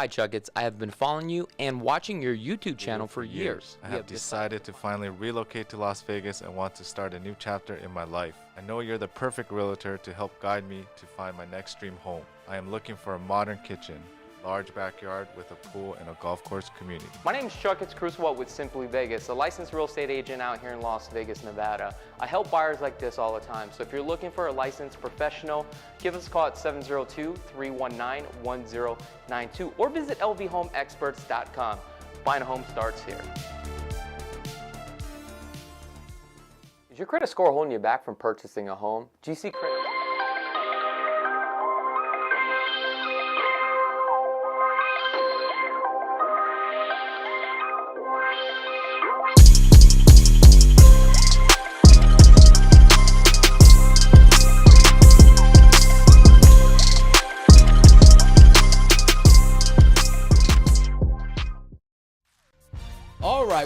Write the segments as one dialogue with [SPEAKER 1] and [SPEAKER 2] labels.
[SPEAKER 1] Hi Chakits, I have been following you and watching your YouTube channel for years.
[SPEAKER 2] I have decided to finally relocate to Las Vegas and want to start a new chapter in my life. I know you're the perfect realtor to help guide me to find my next dream home. I am looking for a modern kitchen, large backyard with a pool and a golf course community.
[SPEAKER 1] My name is Chakits Krulsawat with Simply Vegas, a licensed real estate agent out here in Las Vegas, Nevada. I help buyers like this all the time, so if you're looking for a licensed professional, give us a call at 702-319-1092 or visit lvhomeexperts.com. Buying a home starts here. Is your credit score holding you back from purchasing a home? GC Credit.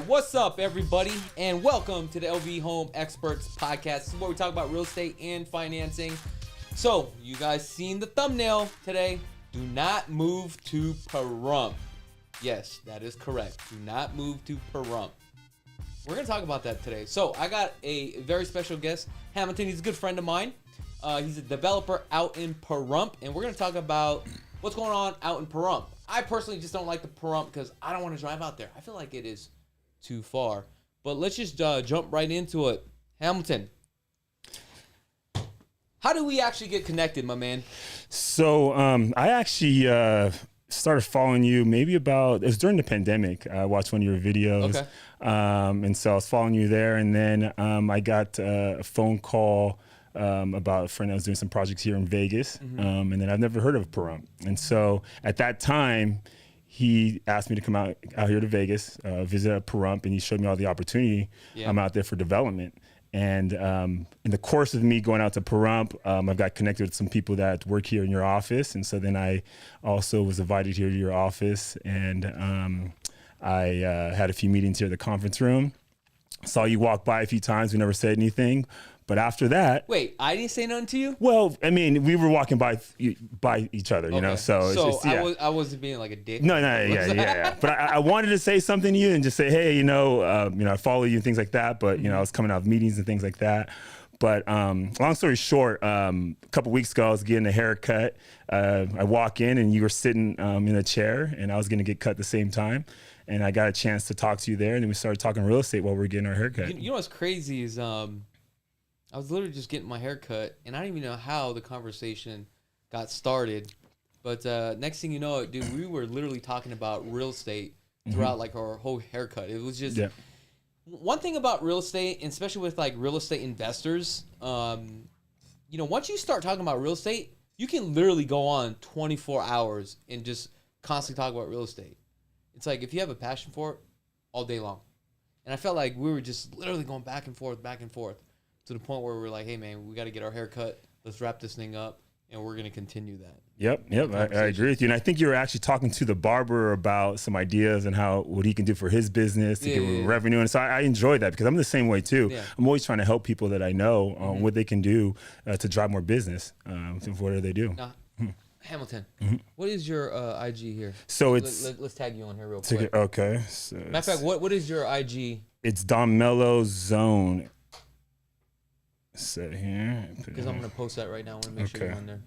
[SPEAKER 3] What's up, everybody, and welcome to the LV Home Experts Podcast. This is where we talk about real estate and financing. So, you guys seen the thumbnail today. Do not move to Pahrump. Yes, that is correct. Do not move to Pahrump. We're going to talk about that today. So, I got a very special guest, Hamilton. He's a good friend of mine. He's a developer out in Pahrump, and we're going to talk about what's going on out in Pahrump. I personally just don't like the Pahrump because I don't want to drive out there. I feel like it is too far. But let's just jump right into it. Hamilton, how do we actually get connected, my man?
[SPEAKER 4] So I actually started following you maybe it was during the pandemic. I watched one of your videos.
[SPEAKER 3] Okay.
[SPEAKER 4] And so I was following you there. And then I got a phone call about a friend that was doing some projects here in Vegas. And then I've never heard of Pahrump. And so at that time, he asked me to come out here to Vegas, visit Pahrump, and he showed me all the opportunity out there for development. And in the course of me going out to Pahrump, I've got connected with some people that work here in your office. And so then I also was invited here to your office, and I had a few meetings here at the conference room. Saw you walk by a few times. We never said anything. But after that,
[SPEAKER 3] wait, I didn't say nothing to you?
[SPEAKER 4] Well, I mean, we were walking by each other, you know. So
[SPEAKER 3] yeah. I wasn't being like a dick.
[SPEAKER 4] No, yeah. But I wanted to say something to you and just say, hey, I follow you and things like that. But I was coming out of meetings and things like that. But long story short, a couple weeks ago, I was getting a haircut. I walk in and you were sitting in a chair, and I was going to get cut at the same time. And I got a chance to talk to you there, and then we started talking real estate while we were getting our haircut.
[SPEAKER 3] You know what's crazy is I was literally just getting my hair cut, and I don't even know how the conversation got started. But next thing you know, dude, we were literally talking about real estate throughout like our whole haircut. It was just one thing about real estate, and especially with like real estate investors. Once you start talking about real estate, you can literally go on 24 hours and just constantly talk about real estate. It's like if you have a passion for it, all day long. And I felt like we were just literally going back and forth, to the point where we're like, hey, man, we got to get our hair cut. Let's wrap this thing up, and we're going to continue that.
[SPEAKER 4] Yep. I agree with you. And I think you were actually talking to the barber about some ideas and what he can do for his business to get revenue. And so I enjoy that because I'm the same way, too. Yeah. I'm always trying to help people that I know what they can do to drive more business, whatever they do.
[SPEAKER 3] Hamilton, what is your IG here?
[SPEAKER 4] So
[SPEAKER 3] let's tag you on here real quick.
[SPEAKER 4] Okay. So
[SPEAKER 3] matter of fact, what is your IG?
[SPEAKER 4] It's Don Mello Zone. Set here.
[SPEAKER 3] Because I'm going to post that right now. I want to make sure you're on there.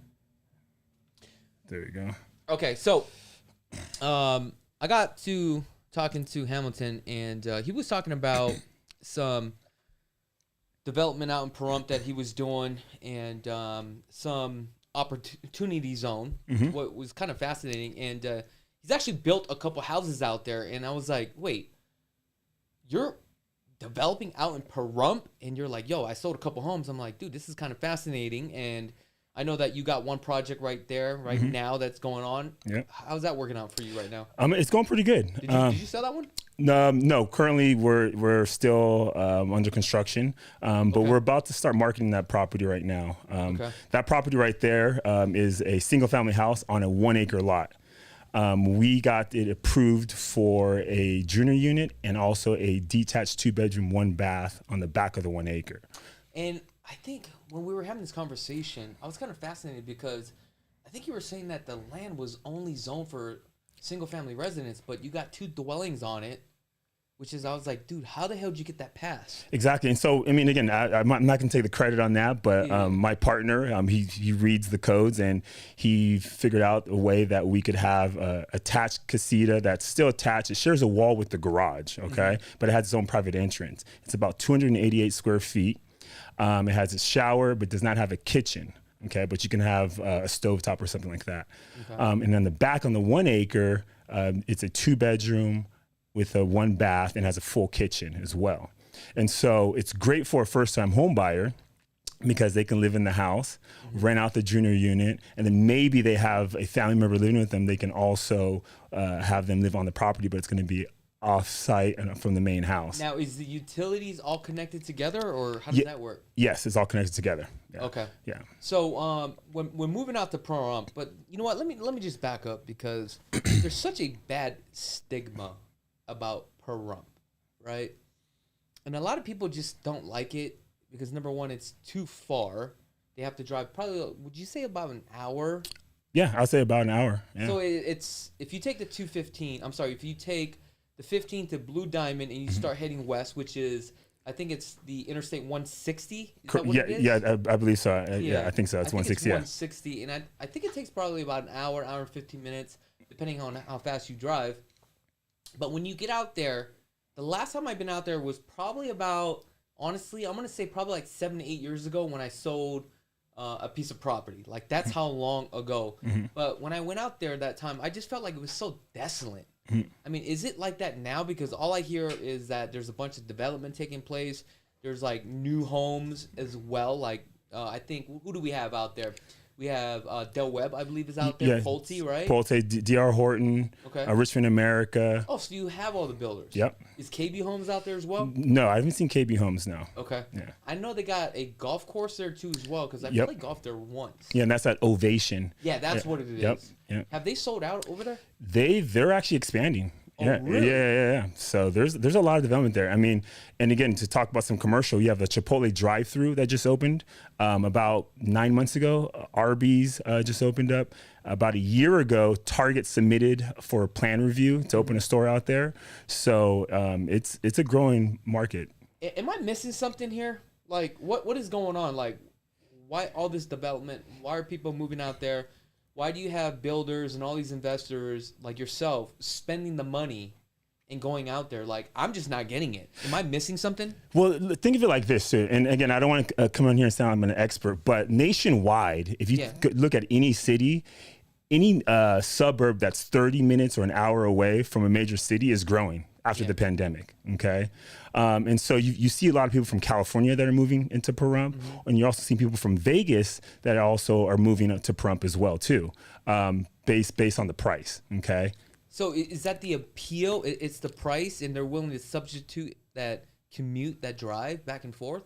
[SPEAKER 4] There you go.
[SPEAKER 3] Okay, so I got to talking to Hamilton, and he was talking about some development out in Pahrump that he was doing, and some opportunity zone. What was kind of fascinating, and he's actually built a couple houses out there, and I was like, wait, you're developing out in Pahrump? And you're like, yo, I sold a couple homes. I'm like, dude, this is kind of fascinating, and I know that you got one project right there now that's going on. Yeah. How's that working out for you right now?
[SPEAKER 4] It's going pretty good.
[SPEAKER 3] Did you sell that one?
[SPEAKER 4] No, currently we're still under construction, but we're about to start marketing that property right now. That property right there is a single family house on a 1 acre lot. We got it approved for a junior unit and also a detached 2-bedroom, 1 bath on the back of the 1 acre.
[SPEAKER 3] And I think when we were having this conversation, I was kind of fascinated because I think you were saying that the land was only zoned for single family residence, but you got 2 dwellings on it, which is, I was like, dude, how the hell did you get that passed?
[SPEAKER 4] Exactly. And so, I mean, again, I'm not going to take the credit on that, but my partner, he reads the codes, and he figured out a way that we could have a attached casita that's still attached. It shares a wall with the garage, okay? But it has its own private entrance. It's about 288 square feet. It has a shower, but does not have a kitchen. Okay, but you can have a stovetop or something like that. Okay. And then the back on the 1 acre, it's a 2-bedroom with a 1 bath and has a full kitchen as well. And so it's great for a first-time home buyer because they can live in the house, rent out the junior unit, and then maybe they have a family member living with them. They can also have them live on the property, but it's going to be off-site and from the main house.
[SPEAKER 3] Now, is the utilities all connected together, or how does that work?
[SPEAKER 4] Yes, it's all connected together. Yeah.
[SPEAKER 3] Okay.
[SPEAKER 4] Yeah.
[SPEAKER 3] So when we're moving out to Pahrump, but you know what? Let me just back up, because there's such a bad stigma about Pahrump, right? And a lot of people just don't like it because, number one, it's too far. They have to drive probably, would you say, about an hour?
[SPEAKER 4] Yeah, I'll say about an hour. Yeah.
[SPEAKER 3] So it's, if you take the 215, I'm sorry, if you take the 15 to Blue Diamond and you start heading west, which is, I think it's the Interstate 160. Is that what it is?
[SPEAKER 4] Yeah, I believe so. Yeah, I think so. It's 160.
[SPEAKER 3] 160, and I think it takes probably about an hour and 15 minutes, depending on how fast you drive. But when you get out there, the last time I've been out there was probably about, honestly, I'm going to say probably like 7 to 8 years ago when I sold a piece of property. Like, that's how long ago. But when I went out there that time, I just felt like it was so desolate. I mean, is it like that now? Because all I hear is that there's a bunch of development taking place. There's like new homes as well. Like, I think, who do we have out there? We have Del Webb, I believe, is out there. Pulte, right?
[SPEAKER 4] Pulte, D.R. Horton, Richmond America.
[SPEAKER 3] Oh, so you have all the builders.
[SPEAKER 4] Yep.
[SPEAKER 3] Is KB Homes out there as well?
[SPEAKER 4] No, I haven't seen KB Homes now.
[SPEAKER 3] Okay.
[SPEAKER 4] Yeah.
[SPEAKER 3] I know they got a golf course there too as well, because I played golf there once.
[SPEAKER 4] Yeah, and that's at Ovation.
[SPEAKER 3] Yeah, that's what it is.
[SPEAKER 4] Yep.
[SPEAKER 3] Have they sold out over there?
[SPEAKER 4] They're actually expanding.
[SPEAKER 3] Oh, really?
[SPEAKER 4] Yeah. So there's a lot of development there. I mean, and again, to talk about some commercial, you have the Chipotle drive-through that just opened about 9 months ago. Arby's just opened up. About a year ago, Target submitted for a plan review to open a store out there. So it's a growing market.
[SPEAKER 3] Am I missing something here? Like, what is going on? Like, why all this development? Why are people moving out there? Why do you have builders and all these investors like yourself spending the money and going out there? Like, I'm just not getting it. Am I missing something? Well,
[SPEAKER 4] think of it like this, too. And again, I don't want to come in here and sound I'm an expert, but nationwide, if you look at any city, any suburb that's 30 minutes or an hour away from a major city is growing after the pandemic, okay? And so you see a lot of people from California that are moving into Pahrump, and you also see people from Vegas that also are moving up to Pahrump as well, too, based on the price, okay?
[SPEAKER 3] So is that the appeal? It's the price, and they're willing to substitute that commute, that drive back and forth?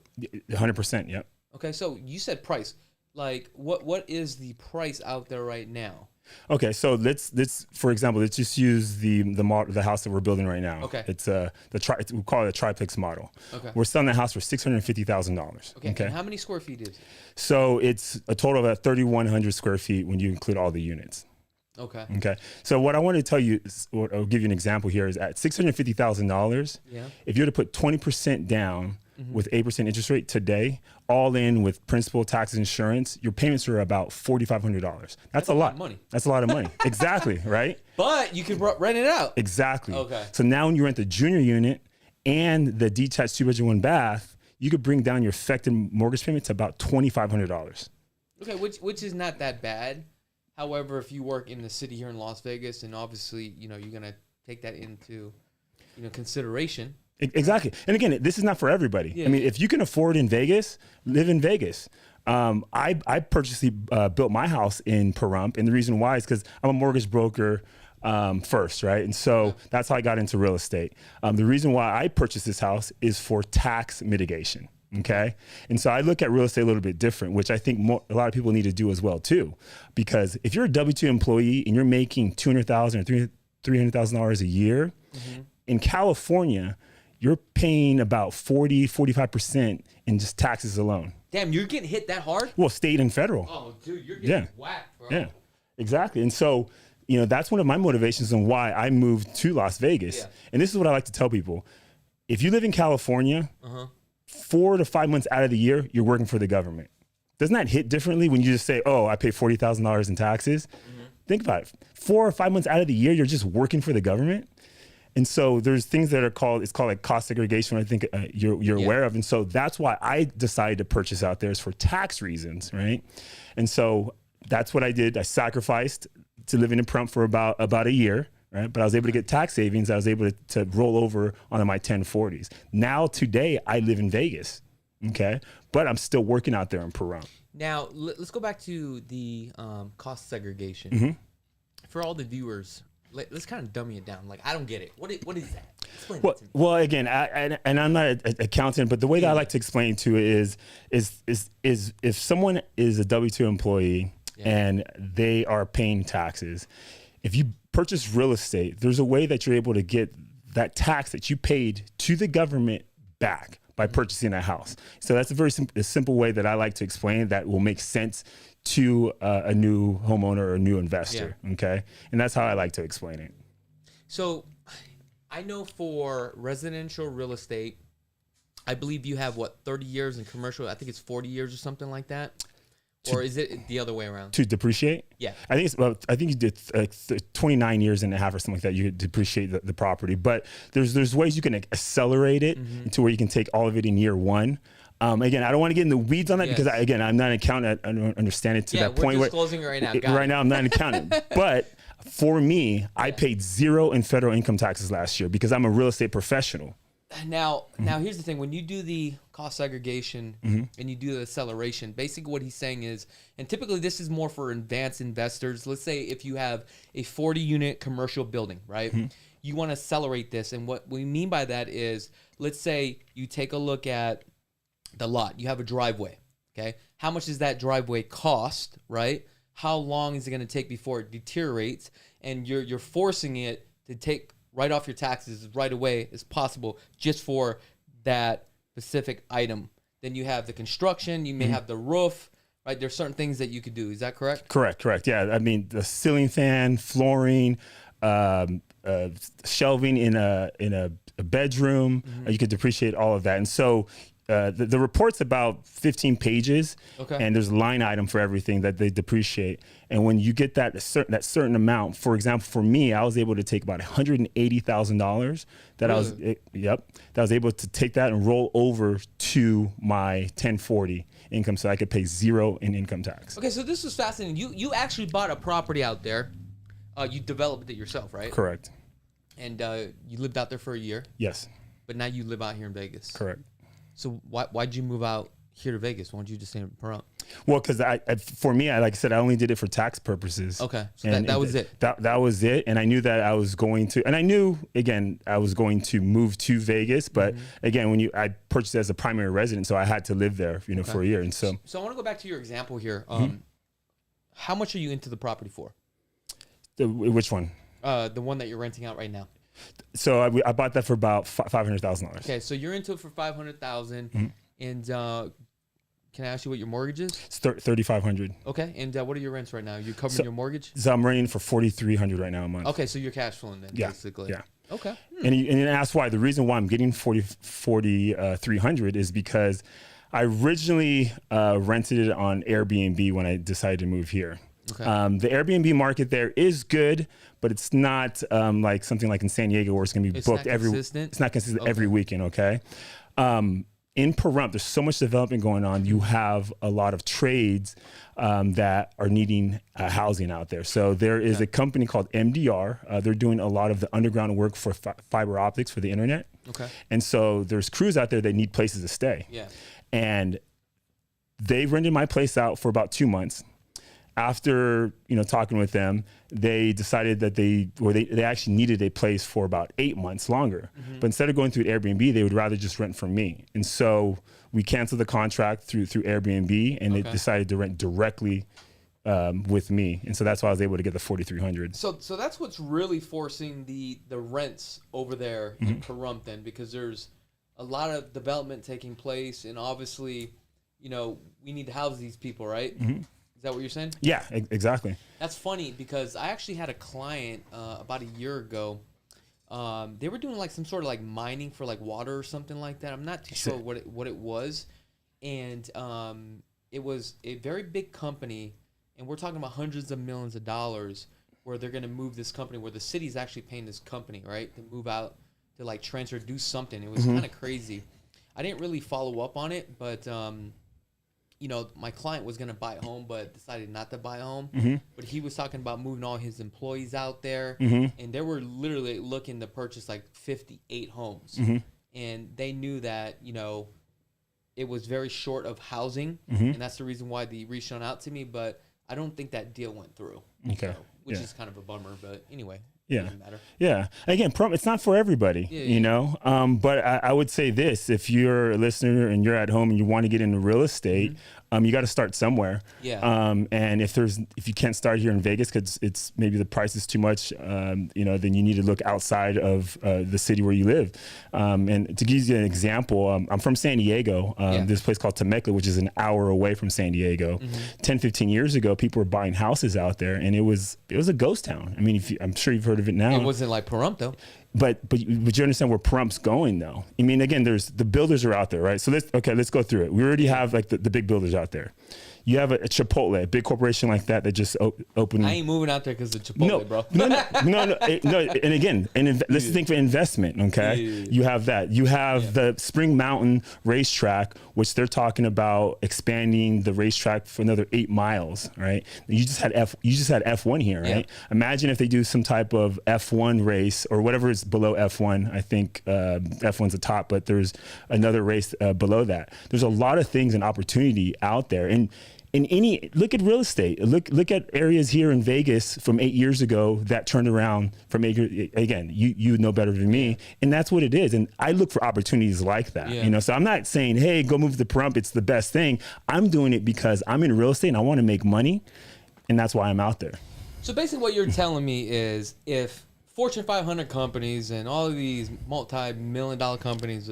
[SPEAKER 4] 100%, yep.
[SPEAKER 3] Okay, so you said price. Like, what is the price out there right now?
[SPEAKER 4] Okay, so let's for example, let's just use the model, the house that we're building right now.
[SPEAKER 3] Okay.
[SPEAKER 4] It's we call it a triplex model.
[SPEAKER 3] Okay.
[SPEAKER 4] We're selling the house for $650,000.
[SPEAKER 3] Okay. And how many square feet is it?
[SPEAKER 4] So it's a total of 3,100 square feet when you include all the units.
[SPEAKER 3] Okay.
[SPEAKER 4] Okay. So what I want to tell you is, I'll give you an example here, is at $650,000.
[SPEAKER 3] Yeah.
[SPEAKER 4] If you were to put 20% down with 8% interest rate today, all in with principal, taxes, insurance, your payments are about $4,500. That's a lot
[SPEAKER 3] of money.
[SPEAKER 4] That's a lot of money. Exactly, right?
[SPEAKER 3] But you can rent it out.
[SPEAKER 4] Exactly.
[SPEAKER 3] Okay.
[SPEAKER 4] So now when you rent the junior unit and the detached 2-bedroom, 1 bath, you could bring down your effective mortgage payment to about $2,500.
[SPEAKER 3] Okay, which is not that bad. However, if you work in the city here in Las Vegas, and obviously, you're gonna take that into, consideration.
[SPEAKER 4] Exactly. And again, this is not for everybody.
[SPEAKER 3] Yeah,
[SPEAKER 4] I mean, if you can afford in Vegas, live in Vegas. I purposely built my house in Pahrump, and the reason why is because I'm a mortgage broker first, right? And so that's how I got into real estate. The reason why I purchased this house is for tax mitigation. Okay. And so I look at real estate a little bit different, which I think a lot of people need to do as well too, because if you're a W-2 employee and you're making $200,000 or $300,000 a year in California, you're paying about 45% in just taxes alone.
[SPEAKER 3] Damn, you're getting hit that hard?
[SPEAKER 4] Well, state and federal.
[SPEAKER 3] Oh, dude, you're getting whacked, bro.
[SPEAKER 4] Yeah, exactly. And so, that's one of my motivations and why I moved to Las Vegas.
[SPEAKER 3] Yeah.
[SPEAKER 4] And this is what I like to tell people. If you live in California, 4 to 5 months out of the year, you're working for the government. Doesn't that hit differently when you just say, oh, I pay $40,000 in taxes? Think about it. 4 or 5 months out of the year, you're just working for the government. And so there's things that are called like cost segregation, I think you're aware of. And so that's why I decided to purchase out there, is for tax reasons, right? And so that's what I did. I sacrificed to living in Pahrump for about a year, right? But I was able to get tax savings. I was able to roll over onto my 1040s. Now, today, I live in Vegas, okay? But I'm still working out there in Pahrump.
[SPEAKER 3] Now, let's go back to the cost segregation. For all the viewers, let's kind of dummy it down. Like, I don't get it. What is that? Explain it to me.
[SPEAKER 4] Well, again, and I'm not an accountant, but the way that I like to explain to it is if someone is a W-2 employee and they are paying taxes, if you purchase real estate, there's a way that you're able to get that tax that you paid to the government back by purchasing a house. So that's a very simple way that I like to explain that will make sense to a new homeowner or a new investor, okay? And that's how I like to explain it.
[SPEAKER 3] So I know for residential real estate, I believe you have, 30 years in commercial? I think it's 40 years or something like that. Or is it the other way around?
[SPEAKER 4] To depreciate?
[SPEAKER 3] Yeah.
[SPEAKER 4] I think you did 29 years and a half or something like that. You could depreciate the property. But there's ways you can accelerate it to where you can take all of it in year one. Again, I don't want to get in the weeds on that because, I'm not an accountant. I don't understand it to that point.
[SPEAKER 3] We're disclosing right now.
[SPEAKER 4] Right now, I'm not an accountant. But for me, I paid zero in federal income taxes last year because I'm a real estate professional.
[SPEAKER 3] Now, here's the thing. When you do the cost segregation and you do the acceleration, basically what he's saying is, and typically this is more for advanced investors. Let's say if you have a 40-unit commercial building, right? You want to accelerate this. And what we mean by that is, let's say you take a look at the lot. You have a driveway, okay? How much does that driveway cost, right? How long is it going to take before it deteriorates? And you're forcing it to take right off your taxes right away as possible just for that specific item. Then you have the construction, you may have the roof, right? There's certain things that you could do. Is that correct? Correct.
[SPEAKER 4] Yeah. I mean, the ceiling fan, flooring, shelving in a bedroom, you could depreciate all of that. And so the report's about 15 pages, and there's a line item for everything that they depreciate. And when you get that certain amount, for example, for me, I was able to take about $180,000 that I was able to take that and roll over to my 1040 income, so I could pay zero in income tax.
[SPEAKER 3] Okay, so this is fascinating. You actually bought a property out there. You developed it yourself, right?
[SPEAKER 4] Correct.
[SPEAKER 3] And you lived out there for a year.
[SPEAKER 4] Yes.
[SPEAKER 3] But now you live out here in Vegas.
[SPEAKER 4] Correct.
[SPEAKER 3] So why'd you move out here to Vegas? Why don't you just stay in Pahrump?
[SPEAKER 4] Well, because for me, like I said, I only did it for tax purposes.
[SPEAKER 3] Okay, so that was it.
[SPEAKER 4] That was it, and I knew that I was going to, and I knew again I was going to move to Vegas. But again, I purchased it as a primary resident, so I had to live there, for a year. And so
[SPEAKER 3] I want to go back to your example here. How much are you into the property for?
[SPEAKER 4] Which one?
[SPEAKER 3] The one that you're renting out right now.
[SPEAKER 4] So I bought that for about $500,000.
[SPEAKER 3] Okay, so you're into it for $500,000, and can I ask you what your mortgage is?
[SPEAKER 4] It's $3,500.
[SPEAKER 3] Okay, and what are your rents right now? You covering your mortgage?
[SPEAKER 4] So I'm renting for $4,300 right now a month.
[SPEAKER 3] Okay, so you're cash flowing then, basically.
[SPEAKER 4] Yeah.
[SPEAKER 3] Okay.
[SPEAKER 4] And you asked why. The reason why I'm getting $4,300 is because I originally rented it on Airbnb when I decided to move here. Okay. The Airbnb market there is good, but it's not like something like in San Diego where it's going to be booked every. It's not consistent every weekend. Okay. In Pahrump, there's so much development going on. You have a lot of trades that are needing housing out there. So there is a company called MDR. They're doing a lot of the underground work for fiber optics for the internet. Okay. And so there's crews out there that need places to stay. Yeah. And they rented my place out for about 2 months. After talking with them, they decided that they actually needed a place for about 8 months longer. But instead of going through Airbnb, they would rather just rent from me. And so we canceled the contract through Airbnb, and they decided to rent directly with me. And so that's why I was able to get the $4,300.
[SPEAKER 3] So that's what's really forcing the rents over there in Pahrump then, because there's a lot of development taking place, and obviously, we need to house these people, right? Is that what you're saying?
[SPEAKER 4] Yeah, exactly.
[SPEAKER 3] That's funny because I actually had a client about a year ago. They were doing like some sort of like mining for like water or something like that. I'm not too sure what it was, and it was a very big company, and we're talking about hundreds of millions of dollars where they're going to move this company, where the city's actually paying this company, right, to move out, to like transfer, do something. It was kind of crazy. I didn't really follow up on it, but you know, my client was going to buy a home, but decided not to buy a home. But he was talking about moving all his employees out there, and they were literally looking to purchase like 58 homes. And they knew that, you know, it was very short of housing, and that's the reason why they reached on out to me. But I don't think that deal went through.
[SPEAKER 4] Okay.
[SPEAKER 3] So, which is kind of a bummer, but anyway.
[SPEAKER 4] Yeah.
[SPEAKER 3] Doesn't matter.
[SPEAKER 4] Yeah. Again, it's not for everybody, you know. But I would say this: if you're a listener and you're at home and you want to get into real estate, you got to start somewhere.
[SPEAKER 3] Yeah.
[SPEAKER 4] And if you can't start here in Vegas because it's maybe the price is too much, you know, then you need to look outside of the city where you live. And to give you an example, I'm from San Diego. This place called Temecula, which is an hour away from San Diego. 10, 15 years ago, people were buying houses out there, and it was a ghost town. I mean, I'm sure you've heard of it now.
[SPEAKER 3] It wasn't like Pahrump though.
[SPEAKER 4] But you understand where Pahrump's going though. I mean, again, there's the builders are out there, right? So let's go through it. We already have like the big builders out there. You have a Chipotle, a big corporation like that just opened.
[SPEAKER 3] I ain't moving out there because of Chipotle, bro.
[SPEAKER 4] No. And again, let's think for investment, okay? You have that. You have the Spring Mountain racetrack, which they're talking about expanding the racetrack for another 8 miles, right? You just had F1 here, right? Imagine if they do some type of F1 race or whatever is below F1. I think F1's the top, but there's another race below that. There's a lot of things and opportunity out there, and look at real estate. Look at areas here in Vegas from 8 years ago that turned around from again. You know better than me, and that's what it is. And I look for opportunities like that. You know, so I'm not saying, hey, go move to Pahrump. It's the best thing. I'm doing it because I'm in real estate and I want to make money, and that's why I'm out there.
[SPEAKER 3] So basically, what you're telling me is, if Fortune 500 companies and all of these multi-million-dollar companies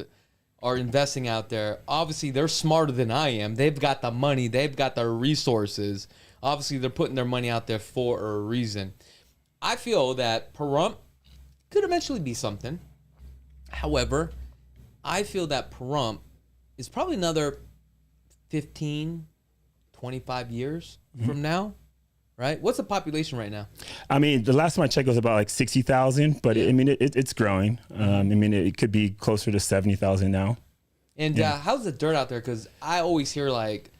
[SPEAKER 3] are investing out there, obviously they're smarter than I am. They've got the money. They've got the resources. Obviously, they're putting their money out there for a reason. I feel that Pahrump could eventually be something. However, I feel that Pahrump is probably another 15, 25 years from now. Right? What's the population right now?
[SPEAKER 4] I mean, the last time I checked was about like 60,000, but I mean, it's growing. I mean, it could be closer to 70,000 now.
[SPEAKER 3] And how's the dirt out there? Because I always hear like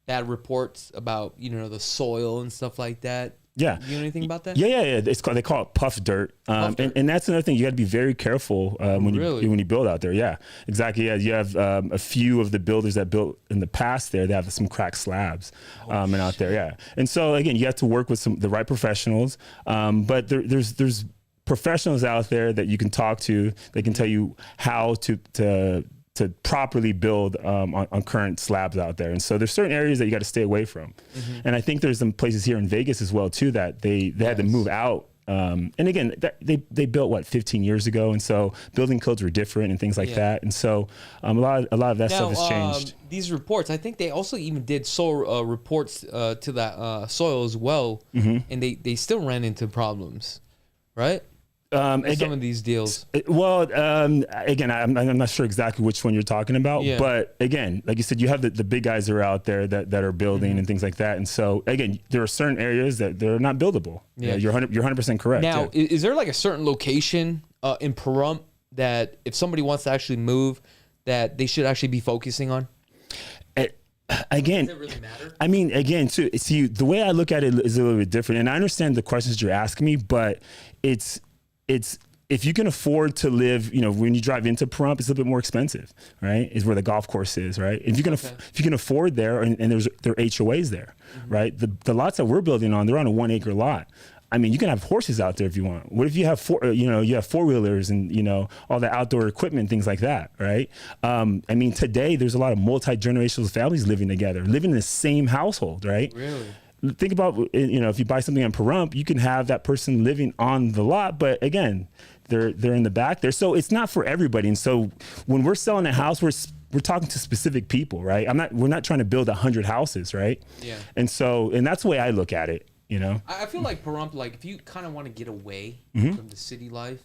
[SPEAKER 3] bad reports about, you know, the soil and stuff like that.
[SPEAKER 4] Yeah.
[SPEAKER 3] You know anything about that?
[SPEAKER 4] Yeah. They call it puff dirt. And that's another thing. You got to be very careful when you build out there. Yeah, exactly. Yeah, you have a few of the builders that built in the past there. They have some cracked slabs and out there. Yeah. And so again, you have to work with the right professionals. But there's professionals out there that you can talk to. They can tell you how to properly build on current slabs out there. And so there's certain areas that you got to stay away from. And I think there's some places here in Vegas as well too that they had to move out. And again, they built 15 years ago, and so building codes were different and things like that. And so a lot of that stuff has changed.
[SPEAKER 3] These reports, I think they also even did soil reports to that soil as well, and they still ran into problems, right? Again, some of these deals.
[SPEAKER 4] Well, again, I'm not sure exactly which one you're talking about, but again, like you said, you have the big guys that are out there that are building and things like that. And so again, there are certain areas that they're not buildable. Yeah, you're 100% correct.
[SPEAKER 3] Now, is there like a certain location in Pahrump that if somebody wants to actually move, that they should actually be focusing on?
[SPEAKER 4] Again,
[SPEAKER 3] does it really matter?
[SPEAKER 4] I mean, again, too, see, the way I look at it is a little bit different, and I understand the questions you're asking me, but it's if you can afford to live, you know, when you drive into Pahrump, it's a little bit more expensive, right? Is where the golf course is, right? If you can afford there, and there are HOAs there, right? The lots that we're building on, they're on a 1 acre lot. I mean, you can have horses out there if you want. What if you have four-wheelers and, you know, all the outdoor equipment, things like that, right? I mean, today there's a lot of multi-generational families living together, living in the same household, right?
[SPEAKER 3] Really?
[SPEAKER 4] Think about, you know, if you buy something on Pahrump, you can have that person living on the lot, but again, they're in the back there. So it's not for everybody. And so when we're selling a house, we're talking to specific people, right? We're not trying to build 100 houses, right?
[SPEAKER 3] Yeah.
[SPEAKER 4] And that's the way I look at it, you know?
[SPEAKER 3] I feel like Pahrump, like if you kind of want to get away
[SPEAKER 4] Mm-hmm.
[SPEAKER 3] from the city life,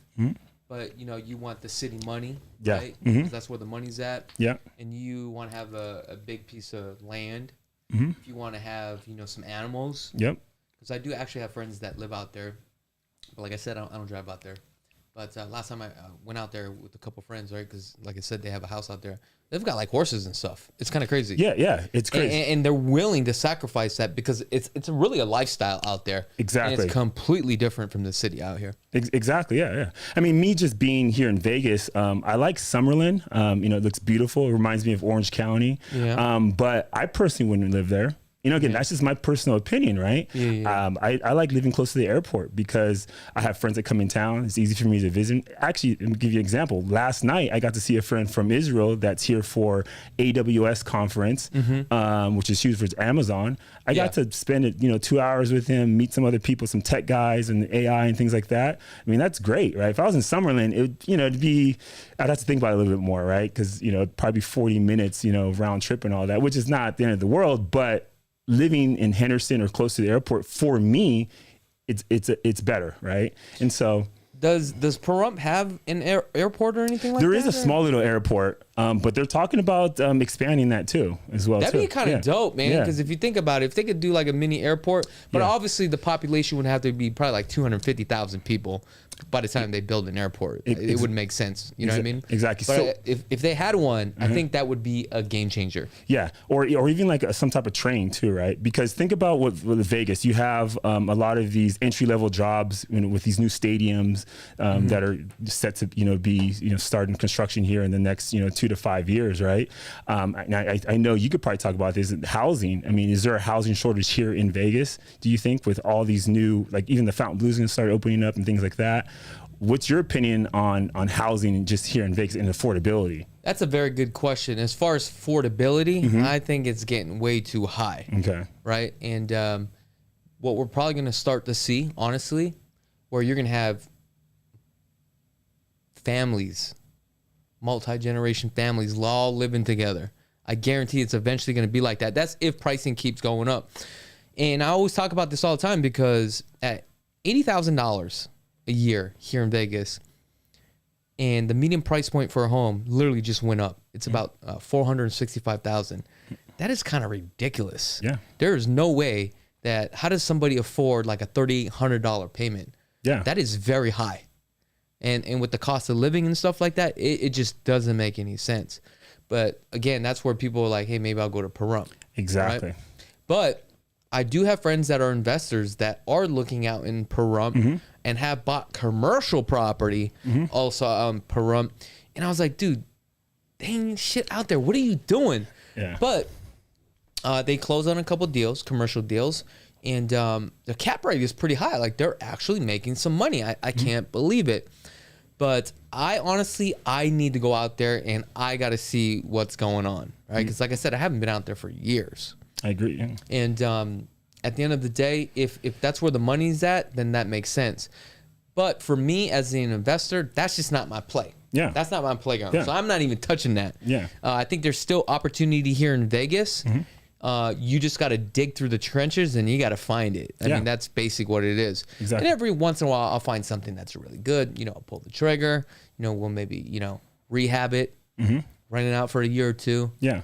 [SPEAKER 3] but you know, you want the city money,
[SPEAKER 4] Yeah.
[SPEAKER 3] right?
[SPEAKER 4] Mm-hmm.
[SPEAKER 3] Because that's where the money's at.
[SPEAKER 4] Yeah.
[SPEAKER 3] And you want to have a big piece of land.
[SPEAKER 4] Mm-hmm.
[SPEAKER 3] If you want to have, you know, some animals.
[SPEAKER 4] Yep.
[SPEAKER 3] Because I do actually have friends that live out there. But like I said, I don't drive out there. But last time I went out there with a couple friends, right? Because like I said, they have a house out there. They've got like horses and stuff. It's kind of crazy.
[SPEAKER 4] Yeah, it's crazy.
[SPEAKER 3] And they're willing to sacrifice that because it's really a lifestyle out there.
[SPEAKER 4] Exactly.
[SPEAKER 3] And it's completely different from the city out here.
[SPEAKER 4] Exactly. Yeah. I mean, me just being here in Vegas, I like Summerlin. You know, it looks beautiful. It reminds me of Orange County.
[SPEAKER 3] Yeah.
[SPEAKER 4] But I personally wouldn't live there. You know, again, that's just my personal opinion, right?
[SPEAKER 3] Yeah.
[SPEAKER 4] I like living close to the airport because I have friends that come in town. It's easy for me to visit. Actually, let me give you an example. Last night, I got to see a friend from Israel that's here for AWS conference, which is huge for Amazon. I got to spend 2 hours with him, meet some other people, some tech guys and AI and things like that. I mean, that's great, right? If I was in Summerlin, I'd have to think about it a little bit more, right? Because, it'd probably be 40 minutes, round trip and all that, which is not the end of the world, but living in Henderson or close to the airport, for me, it's better, right? And so,
[SPEAKER 3] does Pahrump have an airport or anything like that?
[SPEAKER 4] There is a small little airport, but they're talking about expanding that too, as well.
[SPEAKER 3] That'd be kind of dope, man. Because if you think about it, if they could do like a mini airport, but obviously the population would have to be probably like 250,000 people by the time they build an airport. It would make sense. You know what I mean?
[SPEAKER 4] Exactly.
[SPEAKER 3] But if they had one, I think that would be a game changer.
[SPEAKER 4] Yeah, or even like some type of train too, right? Because think about with Vegas, you have a lot of these entry level jobs with these new stadiums that are set to be starting construction here in the next 2 to 5 years, right? And I know you could probably talk about this. Housing. I mean, is there a housing shortage here in Vegas? Do you think with all these new, like even the Fountain Blues going to start opening up and things like that? What's your opinion on housing just here in Vegas and affordability?
[SPEAKER 3] That's a very good question. As far as affordability, I think it's getting way too high. Okay. Right? And what we're probably going to start to see, honestly, where you're going to have families, multi-generation families, all living together. I guarantee it's eventually going to be like that. That's if pricing keeps going up. And I always talk about this all the time because at $80,000 a year here in Vegas, and the median price point for a home literally just went up. It's about $465,000. That is kind of ridiculous. Yeah. There is no way that, how does somebody afford like a $3,800 payment? Yeah. That is very high. And with the cost of living and stuff like that, it just doesn't make any sense. But again, that's where people are like, hey, maybe I'll go to Pahrump. Exactly. Right? But I do have friends that are investors that are looking out in Pahrump and have bought commercial property also on Pahrump. And I was like, dude, dang shit out there. What are you doing? Yeah. But they closed on a couple deals, commercial deals. And the cap rate is pretty high. Like they're actually making some money. I can't believe it. But I need to go out there and I got to see what's going on, right? Because like I said, I haven't been out there for years. I agree. Yeah. And at the end of the day, if that's where the money's at, then that makes sense. But for me as an investor, that's just not my play. Yeah. That's not my playground. Yeah. So I'm not even touching that. Yeah. I think there's still opportunity here in Vegas. You just got to dig through the trenches and you got to find it. I mean, that's basically what it is. Exactly. And every once in a while, I'll find something that's really good. I'll pull the trigger. We'll maybe, rehab it, rent it out for a year or two. Yeah.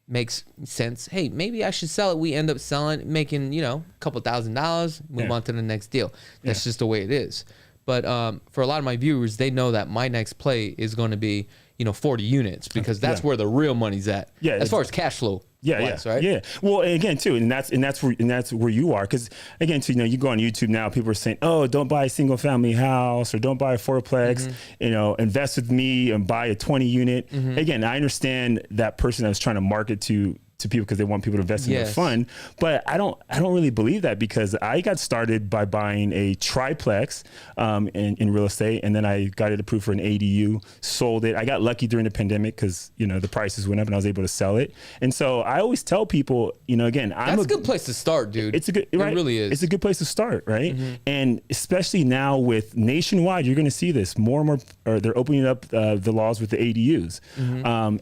[SPEAKER 3] Makes sense. Hey, maybe I should sell it. We end up selling, making, a couple $1,000s, move on to the next deal. That's just the way it is. But for a lot of my viewers, they know that my next play is going to be, 40 units because that's where the real money's at. Yeah. As far as cash flow. Yeah, right? Yeah. Well, again, too, and that's where you are, because again, too, you go on YouTube now, people are saying, "Oh, don't buy a single family house or don't buy a fourplex. Invest with me and buy a 20 unit." Again, I understand that person that was trying to market to
[SPEAKER 4] to people because they want people to invest in their fund. But I don't really believe that, because I got started by buying a triplex in real estate, and then I got it approved for an ADU, sold it. I got lucky during the pandemic because, you know, the prices went up and I was able to sell it. And so I always tell people, you know, again,
[SPEAKER 3] that's a good place to start, dude.
[SPEAKER 4] It's a good, right?
[SPEAKER 3] It really is.
[SPEAKER 4] It's a good place to start, right? And especially now with nationwide, you're going to see this more and more, or they're opening up the laws with the ADUs.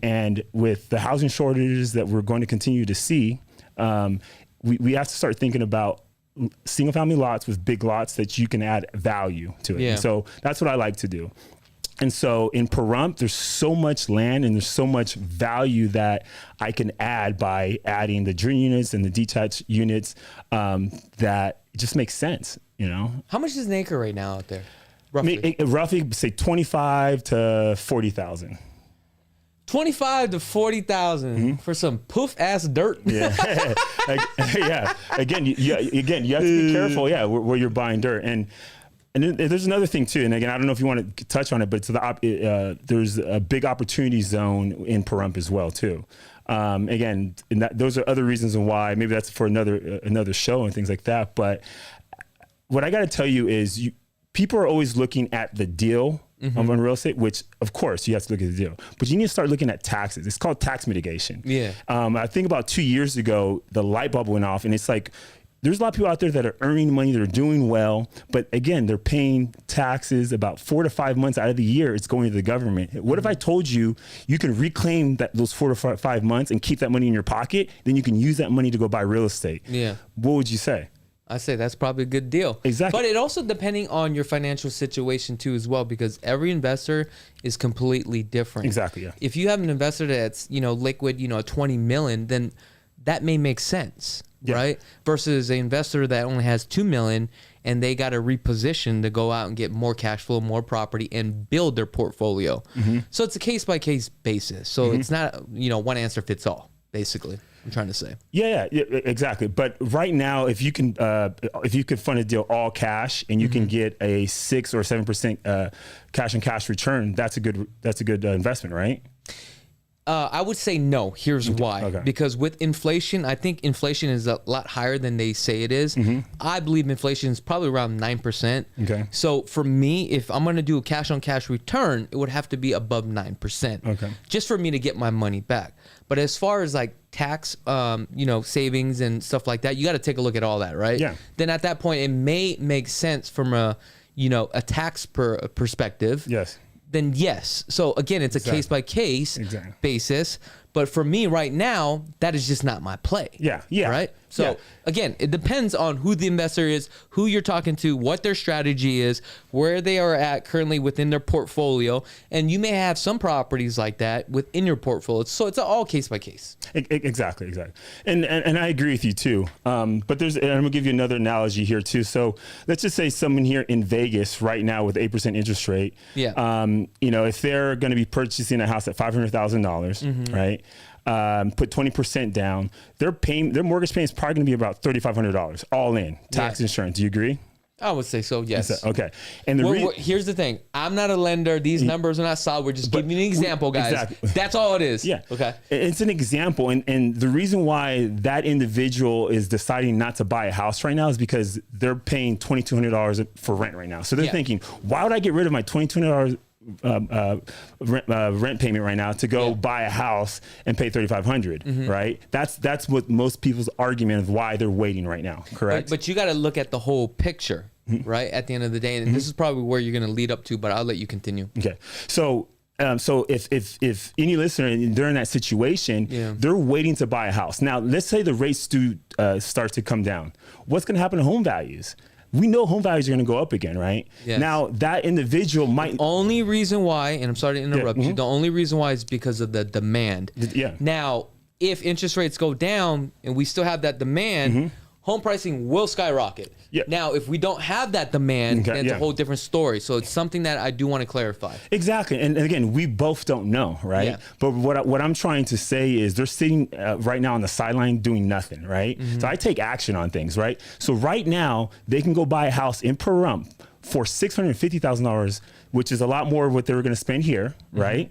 [SPEAKER 4] And with the housing shortages that we're going to continue to see, we have to start thinking about single family lots with big lots that you can add value to it. And so that's what I like to do. And so in Pahrump, there's so much land and there's so much value that I can add by adding the dream units and the detached units, that it just makes sense, you know?
[SPEAKER 3] How much is an acre right now out there?
[SPEAKER 4] Roughly, roughly say 25 to 40,000.
[SPEAKER 3] 25 to 40,000 for some poof ass dirt.
[SPEAKER 4] Yeah. Yeah. Again, you have to be careful. Yeah. Where you're buying dirt. And then there's another thing too. And again, I don't know if you want to touch on it, but there's a big opportunity zone in Pahrump as well too. Again, and those are other reasons why. Maybe that's for another show and things like that. But what I got to tell you is, people are always looking at the deal on real estate, which of course you have to look at the deal, but you need to start looking at taxes. It's called tax mitigation. Yeah. I think about 2 years ago, the light bulb went off, and it's like, there's a lot of people out there that are earning money, that are doing well, but again, they're paying taxes about 4 to 5 months out of the year. It's going to the government. What if I told you you can reclaim those 4 to 5 months and keep that money in your pocket? Then you can use that money to go buy real estate. Yeah. What would you say?
[SPEAKER 3] I say that's probably a good deal.
[SPEAKER 4] Exactly.
[SPEAKER 3] But it also depending on your financial situation too as well, because every investor is completely different.
[SPEAKER 4] Exactly. Yeah.
[SPEAKER 3] If you have an investor that's, you know, liquid, you know, 20 million, then that may make sense, right? Versus an investor that only has 2 million and they got to reposition to go out and get more cash flow, more property, and build their portfolio. So it's a case by case basis. So it's not, you know, one answer fits all, basically. I'm trying to say.
[SPEAKER 4] Yeah, exactly. But right now, if you can fund a deal all cash and you can get a 6 or 7% cash on cash return, that's a good investment, right?
[SPEAKER 3] I would say no. Here's why. Okay. Because with inflation, I think inflation is a lot higher than they say it is. I believe inflation is probably around 9%. Okay. So for me, if I'm going to do a cash on cash return, it would have to be above 9%. Okay. Just for me to get my money back. But as far as like tax, you know, savings and stuff like that, you got to take a look at all that, right? Yeah. Then at that point, it may make sense from a, you know, a tax perspective. Yes. Then yes. So again, it's a case by case basis. But for me right now, that is just not my play. Yeah. Yeah. Right. So again, it depends on who the investor is, who you're talking to, what their strategy is, where they are at currently within their portfolio. And you may have some properties like that within your portfolio. So it's all case by case.
[SPEAKER 4] Exactly. And I agree with you too. But and I'm gonna give you another analogy here too. So let's just say someone here in Vegas right now with 8% interest rate. Yeah. You know, if they're going to be purchasing a house at $500,000, right? Put 20% down, their mortgage payment is probably going to be about $3,500 all in, tax, insurance. Do you agree?
[SPEAKER 3] I would say so, yes.
[SPEAKER 4] Okay. And
[SPEAKER 3] here's the thing. I'm not a lender. These numbers are not solid. We're just giving you an example, guys. Exactly. That's all it is. Yeah. Okay.
[SPEAKER 4] It's an example. And the reason why that individual is deciding not to buy a house right now is because they're paying $2,200 for rent right now. So they're thinking, why would I get rid of my $2,200 rent payment right now to go buy a house and pay $3,500, right? That's what most people's argument of why they're waiting right now, correct?
[SPEAKER 3] But you got to look at the whole picture, right? At the end of the day, and this is probably where you're going to lead up to, but I'll let you continue.
[SPEAKER 4] Okay. So if any listener they're in that situation, they're waiting to buy a house. Now, let's say the rates do start to come down. What's going to happen to home values? We know home values are going to go up again, right? Yes. Now, that individual might...
[SPEAKER 3] The only reason why, and I'm sorry to interrupt you, the only reason why is because of the demand. Yeah. Now, if interest rates go down and we still have that demand, home pricing will skyrocket. Yeah. Now, if we don't have that demand, then it's a whole different story. So it's something that I do want to clarify.
[SPEAKER 4] Exactly. And again, we both don't know, right? Yeah. But what I'm trying to say is they're sitting right now on the sideline doing nothing, right? So I take action on things, right? So right now, they can go buy a house in Pahrump for $650,000, which is a lot more of what they were going to spend here, right?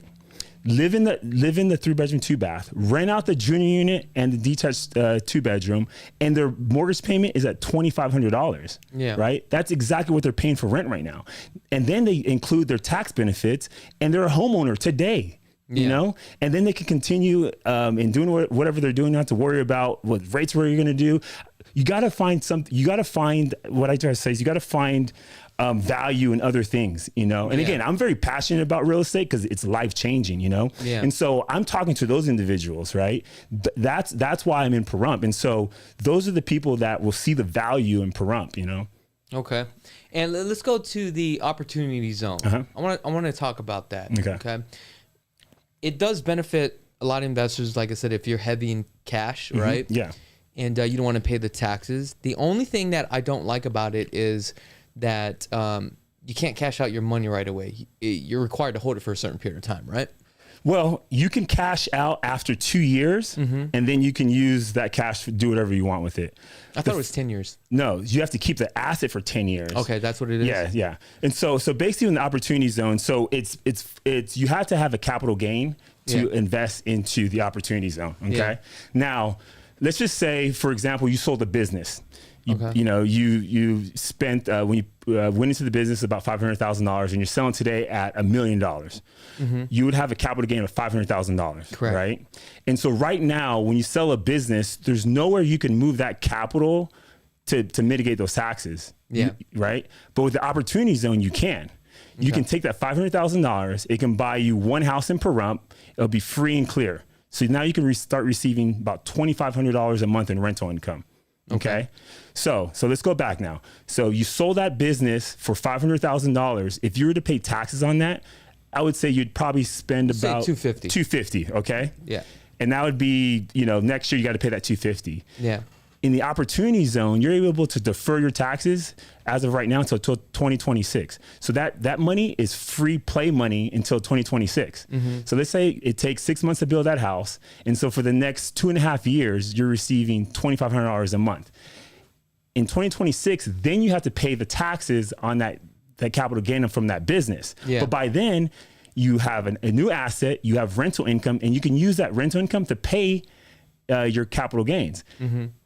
[SPEAKER 4] live in the 3-bedroom, 2-bath, rent out the junior unit and the detached 2-bedroom, and their mortgage payment is at $2,500.
[SPEAKER 3] Yeah.
[SPEAKER 4] Right. That's exactly what they're paying for rent right now. And then they include their tax benefits, and they're a homeowner today. You know, and then they can continue in doing whatever they're doing, not to worry about what rates where you're going to do. You got to find something. You got to find what I try to say is you got to find value in other things, you know. And again, I'm very passionate about real estate because it's life changing, you know. Yeah. And so I'm talking to those individuals, right? That's why I'm in Pahrump. And so those are the people that will see the value in Pahrump, you know.
[SPEAKER 3] Okay. And let's go to the opportunity zone. I want to talk about that. Okay. It does benefit a lot of investors, like I said, if you're heavy in cash, right? Yeah. And you don't want to pay the taxes. The only thing that I don't like about it is that you can't cash out your money right away. You're required to hold it for a certain period of time, right?
[SPEAKER 4] Well, you can cash out after 2 years, and then you can use that cash to do whatever you want with it.
[SPEAKER 3] I thought it was 10 years.
[SPEAKER 4] No, you have to keep the asset for 10 years.
[SPEAKER 3] Okay, that's what it is.
[SPEAKER 4] Yeah. And so basically in the opportunity zone, so it's you have to have a capital gain to invest into the opportunity zone. Okay. Now, let's just say, for example, you sold a business. You know, you spent when you went into the business about $500,000, and you're selling today at $1 million. You would have a capital gain of $500,000. Correct. Right. And so right now, when you sell a business, there's nowhere you can move that capital to mitigate those taxes. Yeah. Right. But with the opportunity zone, you can. You can take that $500,000. It can buy you one house in Pahrump. It'll be free and clear. So now you can start receiving about $2,500 a month in rental income. Okay. So let's go back now. So you sold that business for $500,000. If you were to pay taxes on that, I would say you'd probably spend about $250. Okay. Yeah. And that would be, you know, next year you got to pay that $250. Yeah. In the opportunity zone, you're able to defer your taxes as of right now until 2026. So that money is free play money until 2026. So let's say it takes 6 months to build that house. And so for the next 2.5 years, you're receiving $2,500 a month. In 2026, then you have to pay the taxes on that capital gain from that business. Yeah. But by then, you have a new asset, you have rental income, and you can use that rental income to pay your capital gains.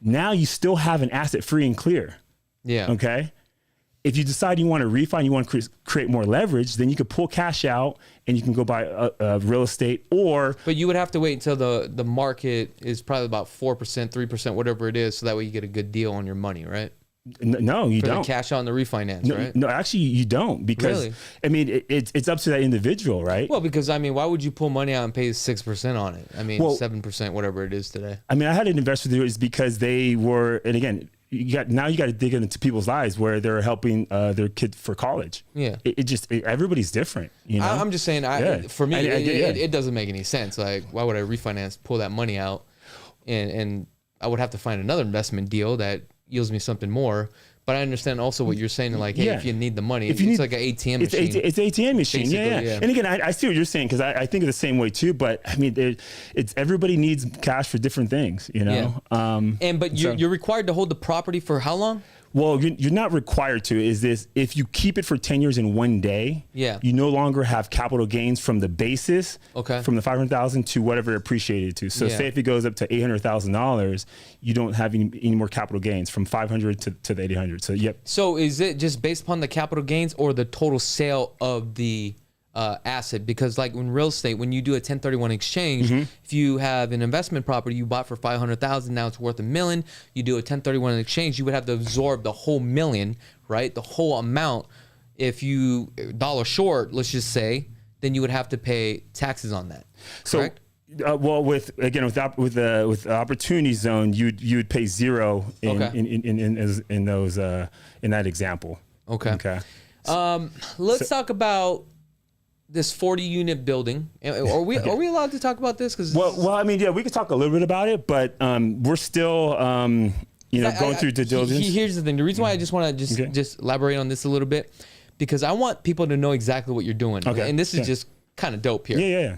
[SPEAKER 4] Now you still have an asset free and clear. Yeah. Okay. If you decide you want to refi, you want to create more leverage, then you could pull cash out and you can go buy real estate, or.
[SPEAKER 3] But you would have to wait until the market is probably about 4%, 3%, whatever it is, so that way you get a good deal on your money, right?
[SPEAKER 4] No, you don't.
[SPEAKER 3] The cash out on the refinance, right?
[SPEAKER 4] No, actually, you don't, because I mean, it's up to that individual, right?
[SPEAKER 3] Well, because I mean, why would you pull money out and pay 6% on it? I mean, 7%, whatever it is today.
[SPEAKER 4] I mean, I had an investor do it is because they were, and again, you got to dig into people's lives where they're helping their kid for college. Yeah, everybody's different. You know,
[SPEAKER 3] I'm just saying, for me, it doesn't make any sense. Like, why would I refinance, pull that money out, and I would have to find another investment deal that yields me something more. But I understand also what you're saying, like, hey, if you need the money, it's like an ATM machine. It's an ATM machine,
[SPEAKER 4] yeah. And again, I see what you're saying, because I think of the same way too. But I mean, everybody needs cash for different things, you know.
[SPEAKER 3] Yeah. But you're required to hold the property for how long?
[SPEAKER 4] Well, you're not required to. Is this, if you keep it for 10 years in one day, you no longer have capital gains from the basis, from the $500,000 to whatever it appreciated to. So say if it goes up to $800,000, you don't have any more capital gains from 500 to the 800. So
[SPEAKER 3] So is it just based upon the capital gains or the total sale of the asset? Because like in real estate, when you do a 1031 exchange, if you have an investment property you bought for 500,000, now it's worth $1 million. You do a 1031 exchange, you would have to absorb the whole $1 million, right? The whole amount. If you dollar short, let's just say, then you would have to pay taxes on that. Correct?
[SPEAKER 4] Well, with the opportunity zone, you'd pay zero in that example. Okay.
[SPEAKER 3] Let's talk about this 40-unit building. Are we allowed to talk about this?
[SPEAKER 4] Well, I mean, we could talk a little bit about it, but we're still, going through due diligence.
[SPEAKER 3] Here's the thing. The reason why I just want to just elaborate on this a little bit, because I want people to know exactly what you're doing. Okay. And this is just kind of dope here.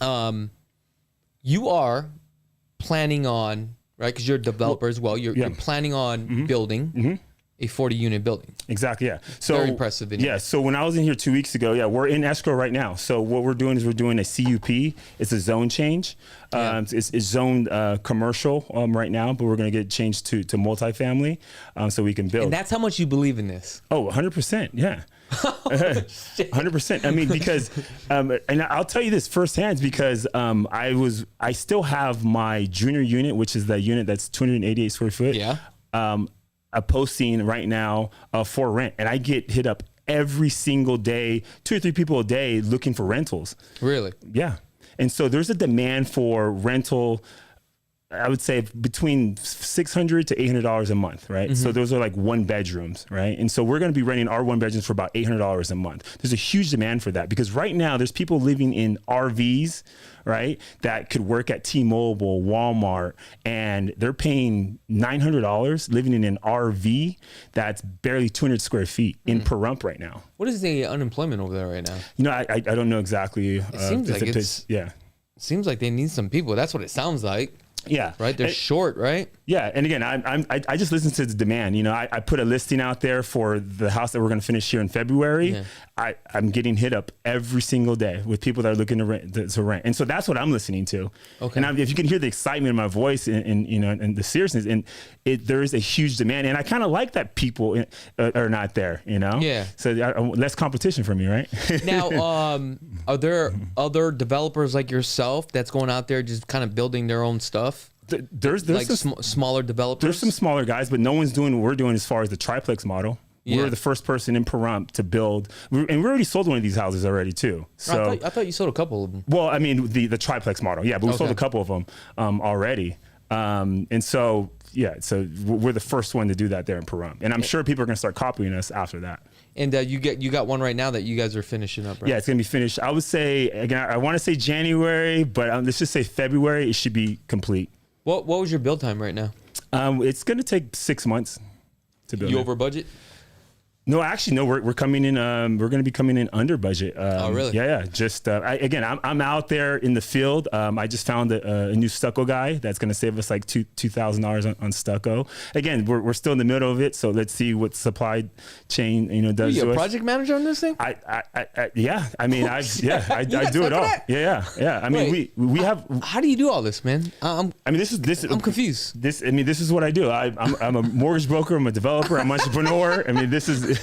[SPEAKER 4] Yeah.
[SPEAKER 3] You are planning on, right? Because you're a developer as well. You're planning on building a 40-unit building.
[SPEAKER 4] Exactly. Yeah. So
[SPEAKER 3] Very impressive.
[SPEAKER 4] Yeah. So when I was in here 2 weeks ago, we're in escrow right now. So what we're doing is we're doing a CUP. It's a zone change.
[SPEAKER 3] Yeah.
[SPEAKER 4] It's zoned commercial right now, but we're going to get changed to multifamily so we can build.
[SPEAKER 3] And that's how much you believe in this.
[SPEAKER 4] Oh, 100%. Yeah. 100%. I mean, because, and I'll tell you this firsthand because I still have my junior unit, which is the unit that's 288 square foot.
[SPEAKER 3] Yeah.
[SPEAKER 4] A posting right now for rent, and I get hit up every single day, 2 or 3 people a day looking for rentals.
[SPEAKER 3] Really?
[SPEAKER 4] Yeah. And so there's a demand for rental, I would say between $600 to $800 a month, right? So those are like 1 bedrooms, right? And so we're going to be renting our 1 bedrooms for about $800 a month. There's a huge demand for that because right now there's people living in RVs, right? That could work at T-Mobile, Walmart, and they're paying $900 living in an RV that's barely 200 square feet in Pahrump right now.
[SPEAKER 3] What is the unemployment over there right now?
[SPEAKER 4] You know, I don't know exactly.
[SPEAKER 3] It seems like
[SPEAKER 4] yeah.
[SPEAKER 3] Seems like they need some people. That's what it sounds like.
[SPEAKER 4] Yeah.
[SPEAKER 3] Right? They're short, right?
[SPEAKER 4] Yeah. And again, I just listen to the demand. You know, I put a listing out there for the house that we're going to finish here in February. Yeah. I'm getting hit up every single day with people that are looking to rent. And so that's what I'm listening to. Okay. And if you can hear the excitement in my voice and you know, and the seriousness, and there is a huge demand. And I kind of like that people are not there, you know? Yeah. So less competition for me, right?
[SPEAKER 3] Now, are there other developers like yourself that's going out there just kind of building their own stuff?
[SPEAKER 4] There's
[SPEAKER 3] like smaller developers?
[SPEAKER 4] There's some smaller guys, but no one's doing what we're doing as far as the triplex model. Yeah. We're the first person in Pahrump to build, and we already sold one of these houses already too. So
[SPEAKER 3] I thought you sold a couple of them.
[SPEAKER 4] Well, I mean the triplex model, yeah, but we sold a couple of them already, and so yeah, so we're the first one to do that there in Pahrump, and I'm sure people are going to start copying us after that.
[SPEAKER 3] And you got one right now that you guys are finishing up, right?
[SPEAKER 4] Yeah, it's going to be finished. I would say again, I want to say January, but let's just say February. It should be complete.
[SPEAKER 3] What was your build time right now?
[SPEAKER 4] It's going to take 6 months to build.
[SPEAKER 3] You over budget?
[SPEAKER 4] No, actually, no. We're coming in. We're going to be coming in under budget.
[SPEAKER 3] Oh, really?
[SPEAKER 4] Yeah. Just I'm out there in the field. I just found a new stucco guy that's going to save us like $2,000 on stucco. Again, we're still in the middle of it, so let's see what supply chain does.
[SPEAKER 3] Are you a project manager on this thing?
[SPEAKER 4] Yeah. I mean, I do it all. Yeah. I mean, we have.
[SPEAKER 3] How do you do all this, man? I'm confused.
[SPEAKER 4] This is what I do. I'm a mortgage broker. I'm a developer. I'm an entrepreneur. I mean, this is.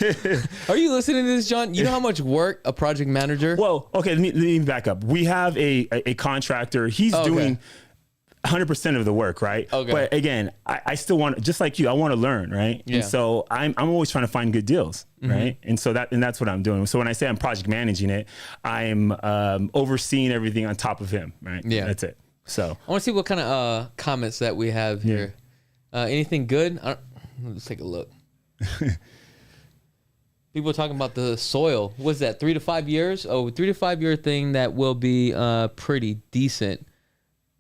[SPEAKER 3] Are you listening to this, John? You know how much work a project manager?
[SPEAKER 4] Well, okay, let me back up. We have a contractor. He's doing 100% of the work, right? Okay. But again, I still want, just like you, I want to learn, right? Yeah. And so I'm always trying to find good deals, right? And so that's what I'm doing. So when I say I'm project managing it, I'm overseeing everything on top of him, right? Yeah. That's it. So
[SPEAKER 3] I want to see what kind of comments that we have here. Anything good? Let's take a look. People are talking about the soil. What's that, 3 to 5 years? Oh, 3 to 5 year thing that will be pretty decent.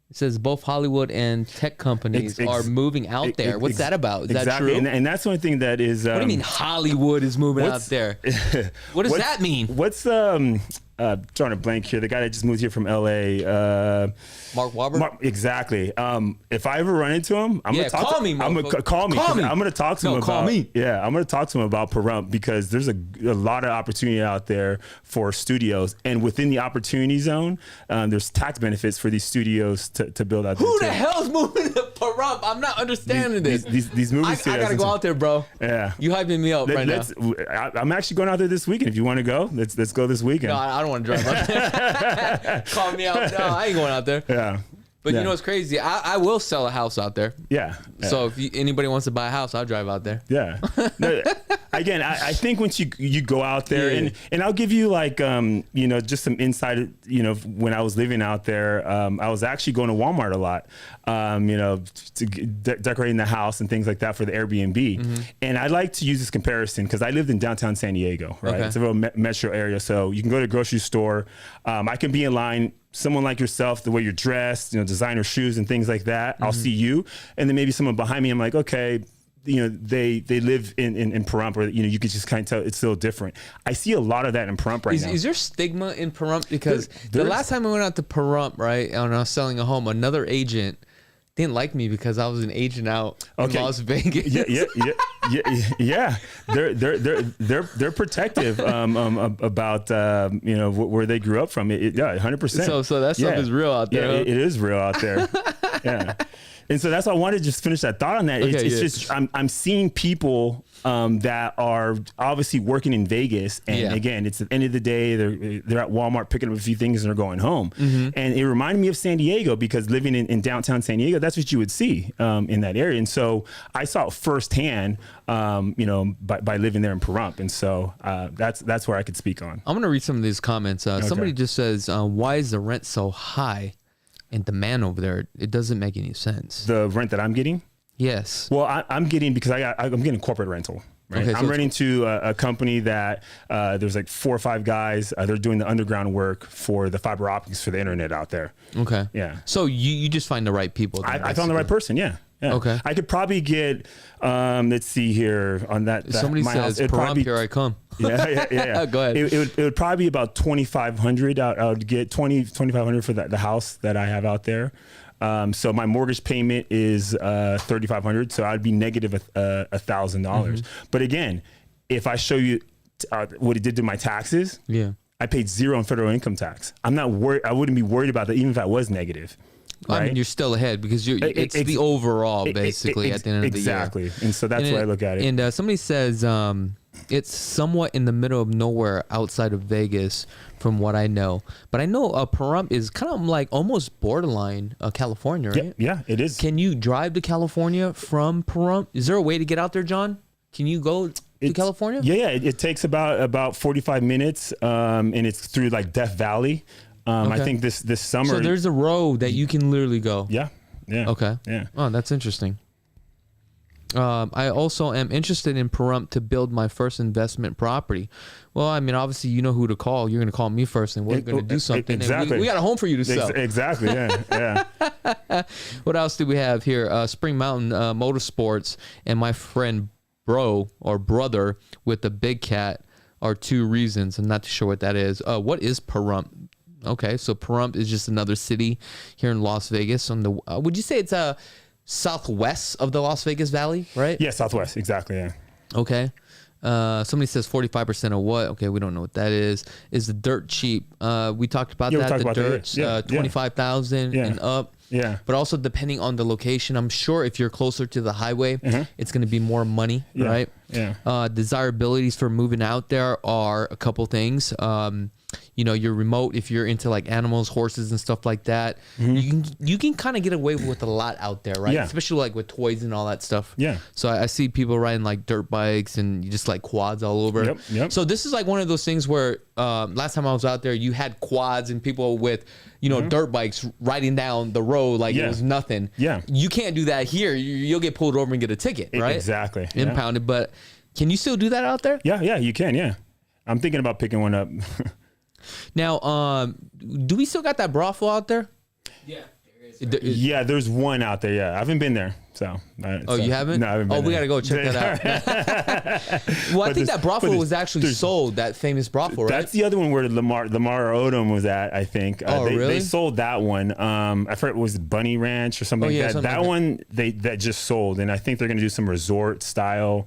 [SPEAKER 3] It says both Hollywood and tech companies are moving out there. What's that about? Is that true?
[SPEAKER 4] And that's the only thing that is...
[SPEAKER 3] what do you mean Hollywood is moving out there? What does that mean?
[SPEAKER 4] What's... drawing a blank here. The guy that just moved here from LA.
[SPEAKER 3] Mark Wahlberg?
[SPEAKER 4] Exactly. If I ever run into him, I'm gonna talk to him. I'm gonna call me. I'm gonna talk to him about. Call me. Yeah, I'm gonna talk to him about Pahrump because there's a lot of opportunity out there for studios, and within the opportunity zone, there's tax benefits for these studios to build out.
[SPEAKER 3] Who the hell's moving to Pahrump? I'm not understanding this.
[SPEAKER 4] These movies.
[SPEAKER 3] I gotta go out there, bro.
[SPEAKER 4] Yeah.
[SPEAKER 3] You hyping me up right now.
[SPEAKER 4] I'm actually going out there this weekend. If you want to go, let's go this weekend.
[SPEAKER 3] No, I don't want to drive out there. Call me out. No, I ain't going out there.
[SPEAKER 4] Yeah.
[SPEAKER 3] But you know what's crazy? I will sell a house out there.
[SPEAKER 4] Yeah.
[SPEAKER 3] So if anybody wants to buy a house, I'll drive out there.
[SPEAKER 4] Yeah. No, again, I think once you go out there and I'll give you like just some insight. When I was living out there, I was actually going to Walmart a lot. Decorating the house and things like that for the Airbnb. And I like to use this comparison because I lived in downtown San Diego, right? Okay. It's a real metro area. So you can go to a grocery store. I can be in line. Someone like yourself, the way you're dressed, designer shoes and things like that. I'll see you. And then maybe someone behind me, I'm like, okay, they live in Pahrump, or you could just kind of tell it's still different. I see a lot of that in Pahrump now.
[SPEAKER 3] Is there stigma in Pahrump? Because the last time I went out to Pahrump, right, and I was selling a home, another agent didn't like me because I was an agent out in Las Vegas.
[SPEAKER 4] Yeah. They're protective about where they grew up from. 100%.
[SPEAKER 3] So that stuff is real out there.
[SPEAKER 4] Yeah, it is real out there. Yeah. And so that's why I wanted to just finish that thought on that. It's just I'm seeing people that are obviously working in Vegas, and again, it's at the end of the day, they're at Walmart picking up a few things and they're going home. And it reminded me of San Diego, because living in downtown San Diego, that's what you would see in that area. And so I saw it firsthand, by living there in Pahrump. And so that's where I could speak on.
[SPEAKER 3] I'm gonna read some of these comments. Somebody just says, "Why is the rent so high?" And demand over there, it doesn't make any sense.
[SPEAKER 4] The rent that I'm getting?
[SPEAKER 3] Yes.
[SPEAKER 4] Well, I'm getting, because I'm getting corporate rental. Right?
[SPEAKER 3] Okay,
[SPEAKER 4] I'm renting to a company that there's like 4 or 5 guys. They're doing the underground work for the fiber optics for the internet out there.
[SPEAKER 3] Okay.
[SPEAKER 4] Yeah.
[SPEAKER 3] So you just find the right people.
[SPEAKER 4] I found the right person. Yeah.
[SPEAKER 3] Okay.
[SPEAKER 4] I could probably get, let's see here on that.
[SPEAKER 3] Somebody says, Pahrump, here I come.
[SPEAKER 4] Yeah.
[SPEAKER 3] Go ahead.
[SPEAKER 4] It would probably be about $2,500. I would get $2,500 for the house that I have out there. So my mortgage payment is $3,500. So I'd be negative $1,000. But again, if I show you what it did to my taxes, I paid 0 in federal income tax. I'm not worried. I wouldn't be worried about that, even if I was negative. Right?
[SPEAKER 3] I mean, you're still ahead because it's the overall, basically, at the end of the year.
[SPEAKER 4] Exactly. And so that's why I look at it.
[SPEAKER 3] And somebody says it's somewhat in the middle of nowhere outside of Vegas, from what I know. But I know Pahrump is kind of like almost borderline California, right?
[SPEAKER 4] Yeah, it is.
[SPEAKER 3] Can you drive to California from Pahrump? Is there a way to get out there, John? Can you go to California?
[SPEAKER 4] Yeah. It takes about 45 minutes, and it's through like Death Valley. I think this summer.
[SPEAKER 3] So there's a road that you can literally go.
[SPEAKER 4] Yeah.
[SPEAKER 3] Okay.
[SPEAKER 4] Yeah.
[SPEAKER 3] Oh, that's interesting. I also am interested in Pahrump to build my first investment property. Well, I mean, obviously, you know who to call. You're going to call me first, and we're going to do something.
[SPEAKER 4] Exactly.
[SPEAKER 3] And we got a home for you to sell.
[SPEAKER 4] Exactly. Yeah.
[SPEAKER 3] What else do we have here? Spring Mountain Motorsports and my friend brother with the big cat are 2 reasons. I'm not too sure what that is. What is Pahrump? Okay, so Pahrump is just another city here in Las Vegas. On the would you say it's southwest of the Las Vegas Valley, right?
[SPEAKER 4] Yeah, southwest, exactly. Yeah.
[SPEAKER 3] Okay. Somebody says 45% of what? Okay, we don't know what that is. Is the dirt cheap? We talked about that. The dirt's 25,000 and up.
[SPEAKER 4] Yeah.
[SPEAKER 3] But also depending on the location, I'm sure if you're closer to the highway, it's going to be more money, right?
[SPEAKER 4] Yeah.
[SPEAKER 3] Desirabilities for moving out there are a couple things. You're remote. If you're into like animals, horses and stuff like that, you can kind of get away with a lot out there, right?
[SPEAKER 4] Yeah.
[SPEAKER 3] Especially like with toys and all that stuff.
[SPEAKER 4] Yeah.
[SPEAKER 3] So I see people riding like dirt bikes and just like quads all over.
[SPEAKER 4] Yep.
[SPEAKER 3] So this is like one of those things where last time I was out there, you had quads and people with dirt bikes riding down the road like it was nothing.
[SPEAKER 4] Yeah.
[SPEAKER 3] You can't do that here. You'll get pulled over and get a ticket, right?
[SPEAKER 4] Exactly.
[SPEAKER 3] Impounded. But can you still do that out there?
[SPEAKER 4] Yeah, you can. Yeah. I'm thinking about picking one up.
[SPEAKER 3] Now, do we still got that brothel out there?
[SPEAKER 5] Yeah, there is.
[SPEAKER 4] Yeah, there's one out there. Yeah, I haven't been there. So.
[SPEAKER 3] You haven't?
[SPEAKER 4] No, I haven't been
[SPEAKER 3] we
[SPEAKER 4] there.
[SPEAKER 3] got to go check that out. Well, I think that brothel was actually sold, that famous brothel, right?
[SPEAKER 4] That's the other one where Lamar Odom was at, I think.
[SPEAKER 3] Really?
[SPEAKER 4] They sold that one. I forget, was it Bunny Ranch or something like that?
[SPEAKER 3] Something
[SPEAKER 4] that
[SPEAKER 3] like
[SPEAKER 4] one, that just sold. And I think they're going to do some resort style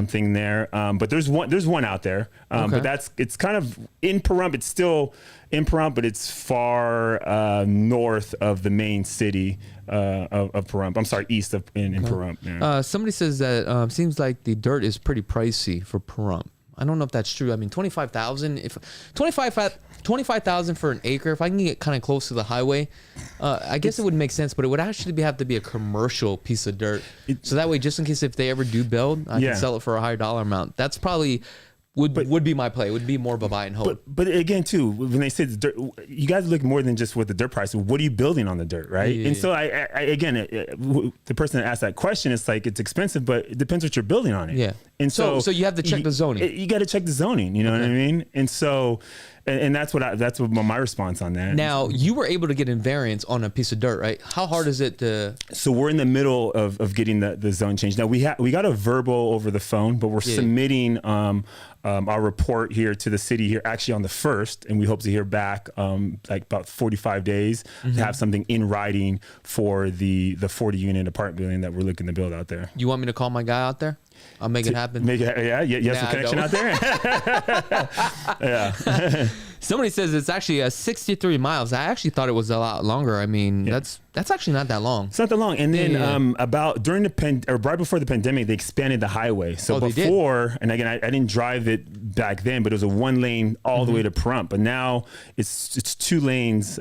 [SPEAKER 4] thing there. But there's one out there. But it's kind of in Pahrump. It's still in Pahrump, but it's far north of the main city of Pahrump. I'm sorry, east of in Pahrump. Yeah.
[SPEAKER 3] Somebody says that seems like the dirt is pretty pricey for Pahrump. I don't know if that's true. I mean, 25,000. If 25,000 for an acre, if I can get kind of close to the highway, I guess it would make sense. But it would actually have to be a commercial piece of dirt, so that way, just in case if they ever do build, I can sell it for a higher dollar amount. That's probably would be my play. It would be more of a buy and hold.
[SPEAKER 4] But again, too, when they say the dirt, you guys look more than just what the dirt price. What are you building on the dirt, right?
[SPEAKER 3] Yeah.
[SPEAKER 4] And so I again, the person that asked that question, it's like it's expensive, but it depends what you're building on it.
[SPEAKER 3] Yeah.
[SPEAKER 4] And so
[SPEAKER 3] you have to check the zoning.
[SPEAKER 4] You got to check the zoning. You know what I mean? And so And that's what my response on that.
[SPEAKER 3] Now, you were able to get a variance on a piece of dirt, right? How hard is it to?
[SPEAKER 4] So we're in the middle of getting the zone change. Now we got a verbal over the phone, but we're submitting our report here to the city here actually on the 1st, and we hope to hear back like about 45 days to have something in writing for the 40 unit apartment building that we're looking to build out there.
[SPEAKER 3] You want me to call my guy out there? I'll make it happen.
[SPEAKER 4] Yes, a connection out there. Yeah.
[SPEAKER 3] Somebody says it's actually 63 miles. I actually thought it was a lot longer. I mean, that's actually not that long.
[SPEAKER 4] It's not that long. And then about during right before the pandemic, they expanded the highway. So before, and again, I didn't drive it back then, but it was a 1 lane all the way to Pahrump. But now it's 2 lanes.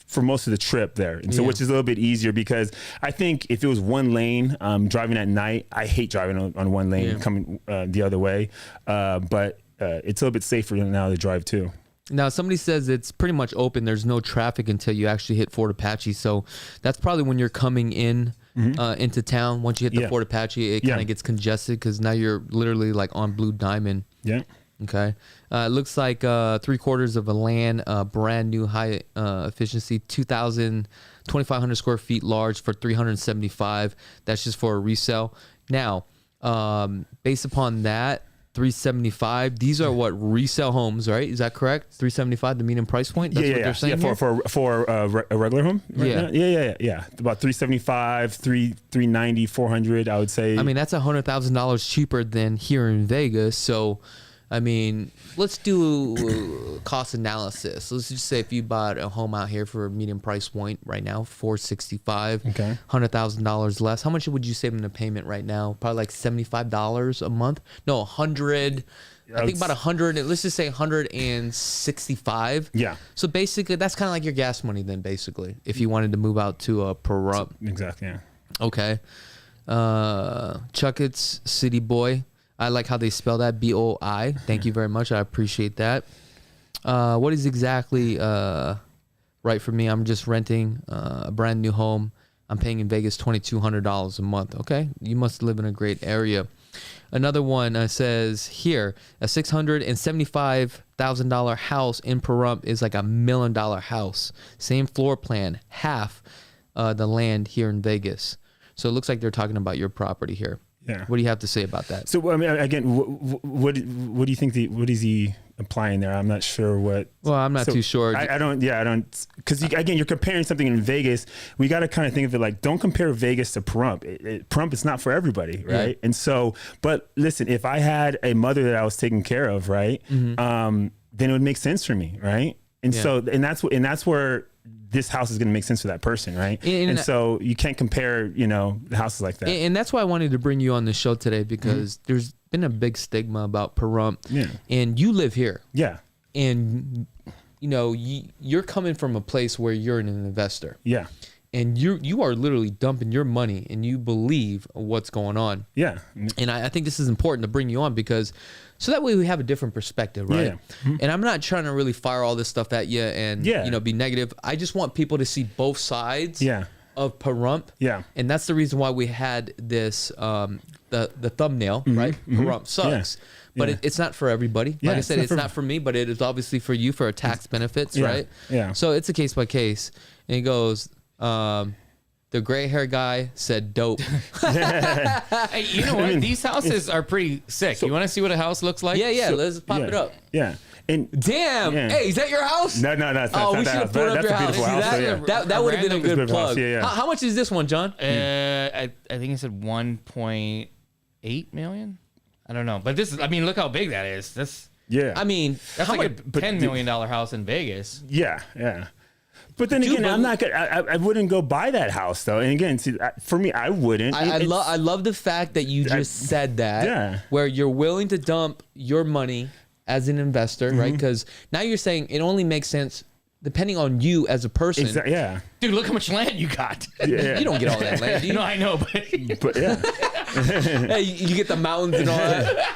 [SPEAKER 4] For most of the trip there. And so which is a little bit easier, because I think if it was 1 lane driving at night, I hate driving on 1 lane coming the other way. But it's a little bit safer now to drive too.
[SPEAKER 3] Now, somebody says it's pretty much open. There's no traffic until you actually hit Fort Apache. So that's probably when you're coming in into town. Once you hit the Fort Apache, it kind of gets congested because now you're literally like on Blue Diamond. Yeah. Okay. It looks like 3/4 of a land, brand new high efficiency, 2,500 square feet large for $375. That's just for a resale. Now, based upon that, $375. These are what resale homes, right? Is that correct? $375, the median price point. That's what they're saying.
[SPEAKER 4] Yeah, for a regular home. Right yeah. About $375, $390, $400. I would say.
[SPEAKER 3] I mean, that's $100,000 cheaper than here in Vegas. So, I mean, let's do cost analysis. Let's just say if you bought a home out here for a median price point right now, $465,
[SPEAKER 4] okay,
[SPEAKER 3] $100,000 less. How much would you save in the payment right now? Probably like $75 a month. No, 100. I think about 100. Let's just say 165.
[SPEAKER 4] Yeah.
[SPEAKER 3] So basically, that's kind of like your gas money then. Basically, if you wanted to move out to a Pahrump.
[SPEAKER 4] Exactly. Yeah.
[SPEAKER 3] Okay. Chakits City Boy. I like how they spell that, BOI. Thank you very much. I appreciate that. What is exactly right for me? I'm just renting a brand new home. I'm paying in Vegas $2,200 a month. Okay, you must live in a great area. Another one says here, a $675,000 house in Pahrump is like $1 million house. Same floor plan, half the land here in Vegas. So it looks like they're talking about your property here.
[SPEAKER 4] Yeah.
[SPEAKER 3] What do you have to say about that?
[SPEAKER 4] So I mean, again, what do you think? What is he applying there? I'm not sure what.
[SPEAKER 3] Well, I'm not too sure.
[SPEAKER 4] I don't. Yeah, I don't. Because again, you're comparing something in Vegas. We got to kind of think of it like, don't compare Vegas to Pahrump. Pahrump is not for everybody, right? Yeah. And so, but listen, if I had a mother that I was taking care of, right, then it would make sense for me, right? And so, and that's where this house is going to make sense for that person, right? And so you can't compare, the houses like that. And
[SPEAKER 3] that's why I wanted to bring you on the show today, because there's been a big stigma about Pahrump.
[SPEAKER 4] Yeah.
[SPEAKER 3] And you live here.
[SPEAKER 4] Yeah.
[SPEAKER 3] And, you're coming from a place where you're an investor.
[SPEAKER 4] Yeah.
[SPEAKER 3] And you are literally dumping your money and you believe what's going on.
[SPEAKER 4] Yeah.
[SPEAKER 3] And I think this is important to bring you on, because so that way we have a different perspective, right?
[SPEAKER 4] Yeah.
[SPEAKER 3] And I'm not trying to really fire all this stuff at you and be negative. I just want people to see both sides of Pahrump.
[SPEAKER 4] Yeah.
[SPEAKER 3] And that's the reason why we had this the thumbnail, right? Pahrump sucks. Yeah. But it's not for everybody. Like I said, it's not for me, but it is obviously for you for tax benefits, right?
[SPEAKER 4] Yeah.
[SPEAKER 3] So it's a case by case. And he goes, the gray hair guy said dope.
[SPEAKER 5] Hey, you know what? These houses are pretty sick. You want to see what a house looks like?
[SPEAKER 3] Yeah. Let's pop it up.
[SPEAKER 4] Yeah. And
[SPEAKER 3] damn. Yeah. Hey, is that your house?
[SPEAKER 4] No, it's not.
[SPEAKER 3] Oh, we should have put up your house. That would have been a good plug.
[SPEAKER 4] Yeah.
[SPEAKER 3] How much is this one, John?
[SPEAKER 5] I think it said 1.8 million. I don't know, but this is. I mean, look how big that is. That's.
[SPEAKER 4] Yeah.
[SPEAKER 3] I mean,
[SPEAKER 5] that's like a $10 million house in Vegas.
[SPEAKER 4] Yeah. But then again, I'm not gonna. I wouldn't go buy that house though. And again, see, for me, I wouldn't.
[SPEAKER 3] I love the fact that you just said that.
[SPEAKER 4] Yeah.
[SPEAKER 3] Where you're willing to dump your money as an investor, right? Because now you're saying it only makes sense depending on you as a person.
[SPEAKER 4] Yeah.
[SPEAKER 5] Dude, look how much land you got.
[SPEAKER 3] Yeah. You don't get all that land, do you?
[SPEAKER 5] No, I know, but
[SPEAKER 4] yeah.
[SPEAKER 3] Hey, you get the mountains and all that.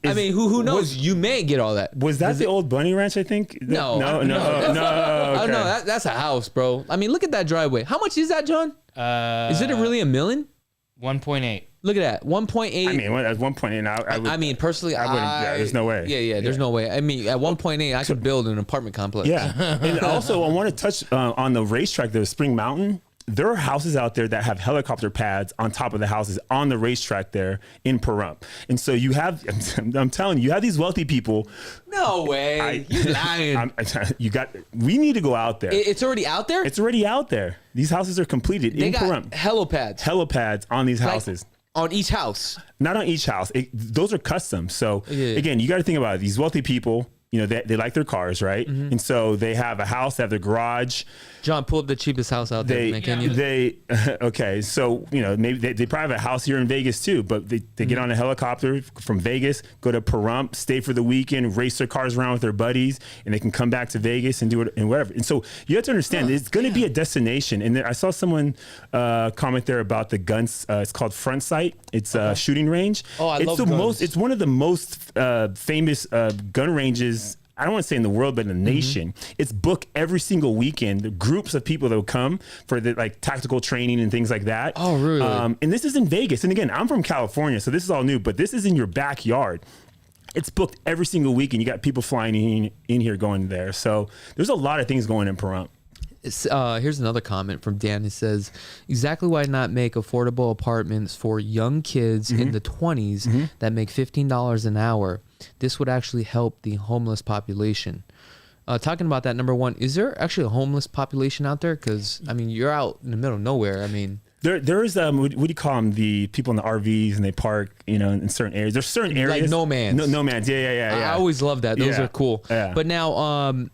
[SPEAKER 3] I mean, who knows? You may get all that.
[SPEAKER 4] Was that the old Bunny Ranch, I think?
[SPEAKER 3] No.
[SPEAKER 4] Okay.
[SPEAKER 3] No, that's a house, bro. I mean, look at that driveway. How much is that, John? Is it really $1 million?
[SPEAKER 5] 1.8.
[SPEAKER 3] Look at that, 1.8.
[SPEAKER 4] I mean, at 1.8,
[SPEAKER 3] I mean, personally,
[SPEAKER 4] I wouldn't. Yeah, there's no way.
[SPEAKER 3] Yeah, there's no way. I mean, at 1.8, I could build an apartment complex.
[SPEAKER 4] Yeah, and also I want to touch on the racetrack, the Spring Mountain. There are houses out there that have helicopter pads on top of the houses on the racetrack there in Pahrump. And so you have, I'm telling you, you have these wealthy people.
[SPEAKER 3] No way. You lying.
[SPEAKER 4] We need to go out there.
[SPEAKER 3] It's already out there?
[SPEAKER 4] It's already out there. These houses are completed in Pahrump.
[SPEAKER 3] Helipads.
[SPEAKER 4] Helipads on these houses.
[SPEAKER 3] On each house?
[SPEAKER 4] Not on each house. Those are custom. So again, you got to think about it. These wealthy people, you know, they like their cars, right? Mm-hmm. And so they have a house, they have their garage.
[SPEAKER 3] John, pull up the cheapest house out there.
[SPEAKER 4] Okay, so you know, maybe they probably have a house here in Vegas too, but they get on a helicopter from Vegas, go to Pahrump, stay for the weekend, race their cars around with their buddies, and they can come back to Vegas and do it and whatever. And so you have to understand it's going to be a destination. And I saw someone comment there about the guns. It's called Front Sight. It's a shooting range.
[SPEAKER 3] Oh, I love guns.
[SPEAKER 4] It's one of the most famous gun ranges. I don't want to say in the world, but in the nation. It's booked every single weekend. The groups of people that will come for the like tactical training and things like that.
[SPEAKER 3] Oh, really?
[SPEAKER 4] And this is in Vegas. And again, I'm from California, so this is all new, but this is in your backyard. It's booked every single weekend. You got people flying in here going there. So there's a lot of things going in Pahrump.
[SPEAKER 3] Here's another comment from Dan. He says, exactly why not make affordable apartments for young kids in the 20s that make $15 an hour? This would actually help the homeless population. Talking about that, number one, is there actually a homeless population out there? Because, I mean, you're out in the middle of nowhere. I mean...
[SPEAKER 4] There is what do you call them? The people in the RVs and they park, you know, in certain areas. There's certain areas.
[SPEAKER 3] Like nomads.
[SPEAKER 4] Nomads, yeah.
[SPEAKER 3] I always love that. Those are cool.
[SPEAKER 4] Yeah.
[SPEAKER 3] But now...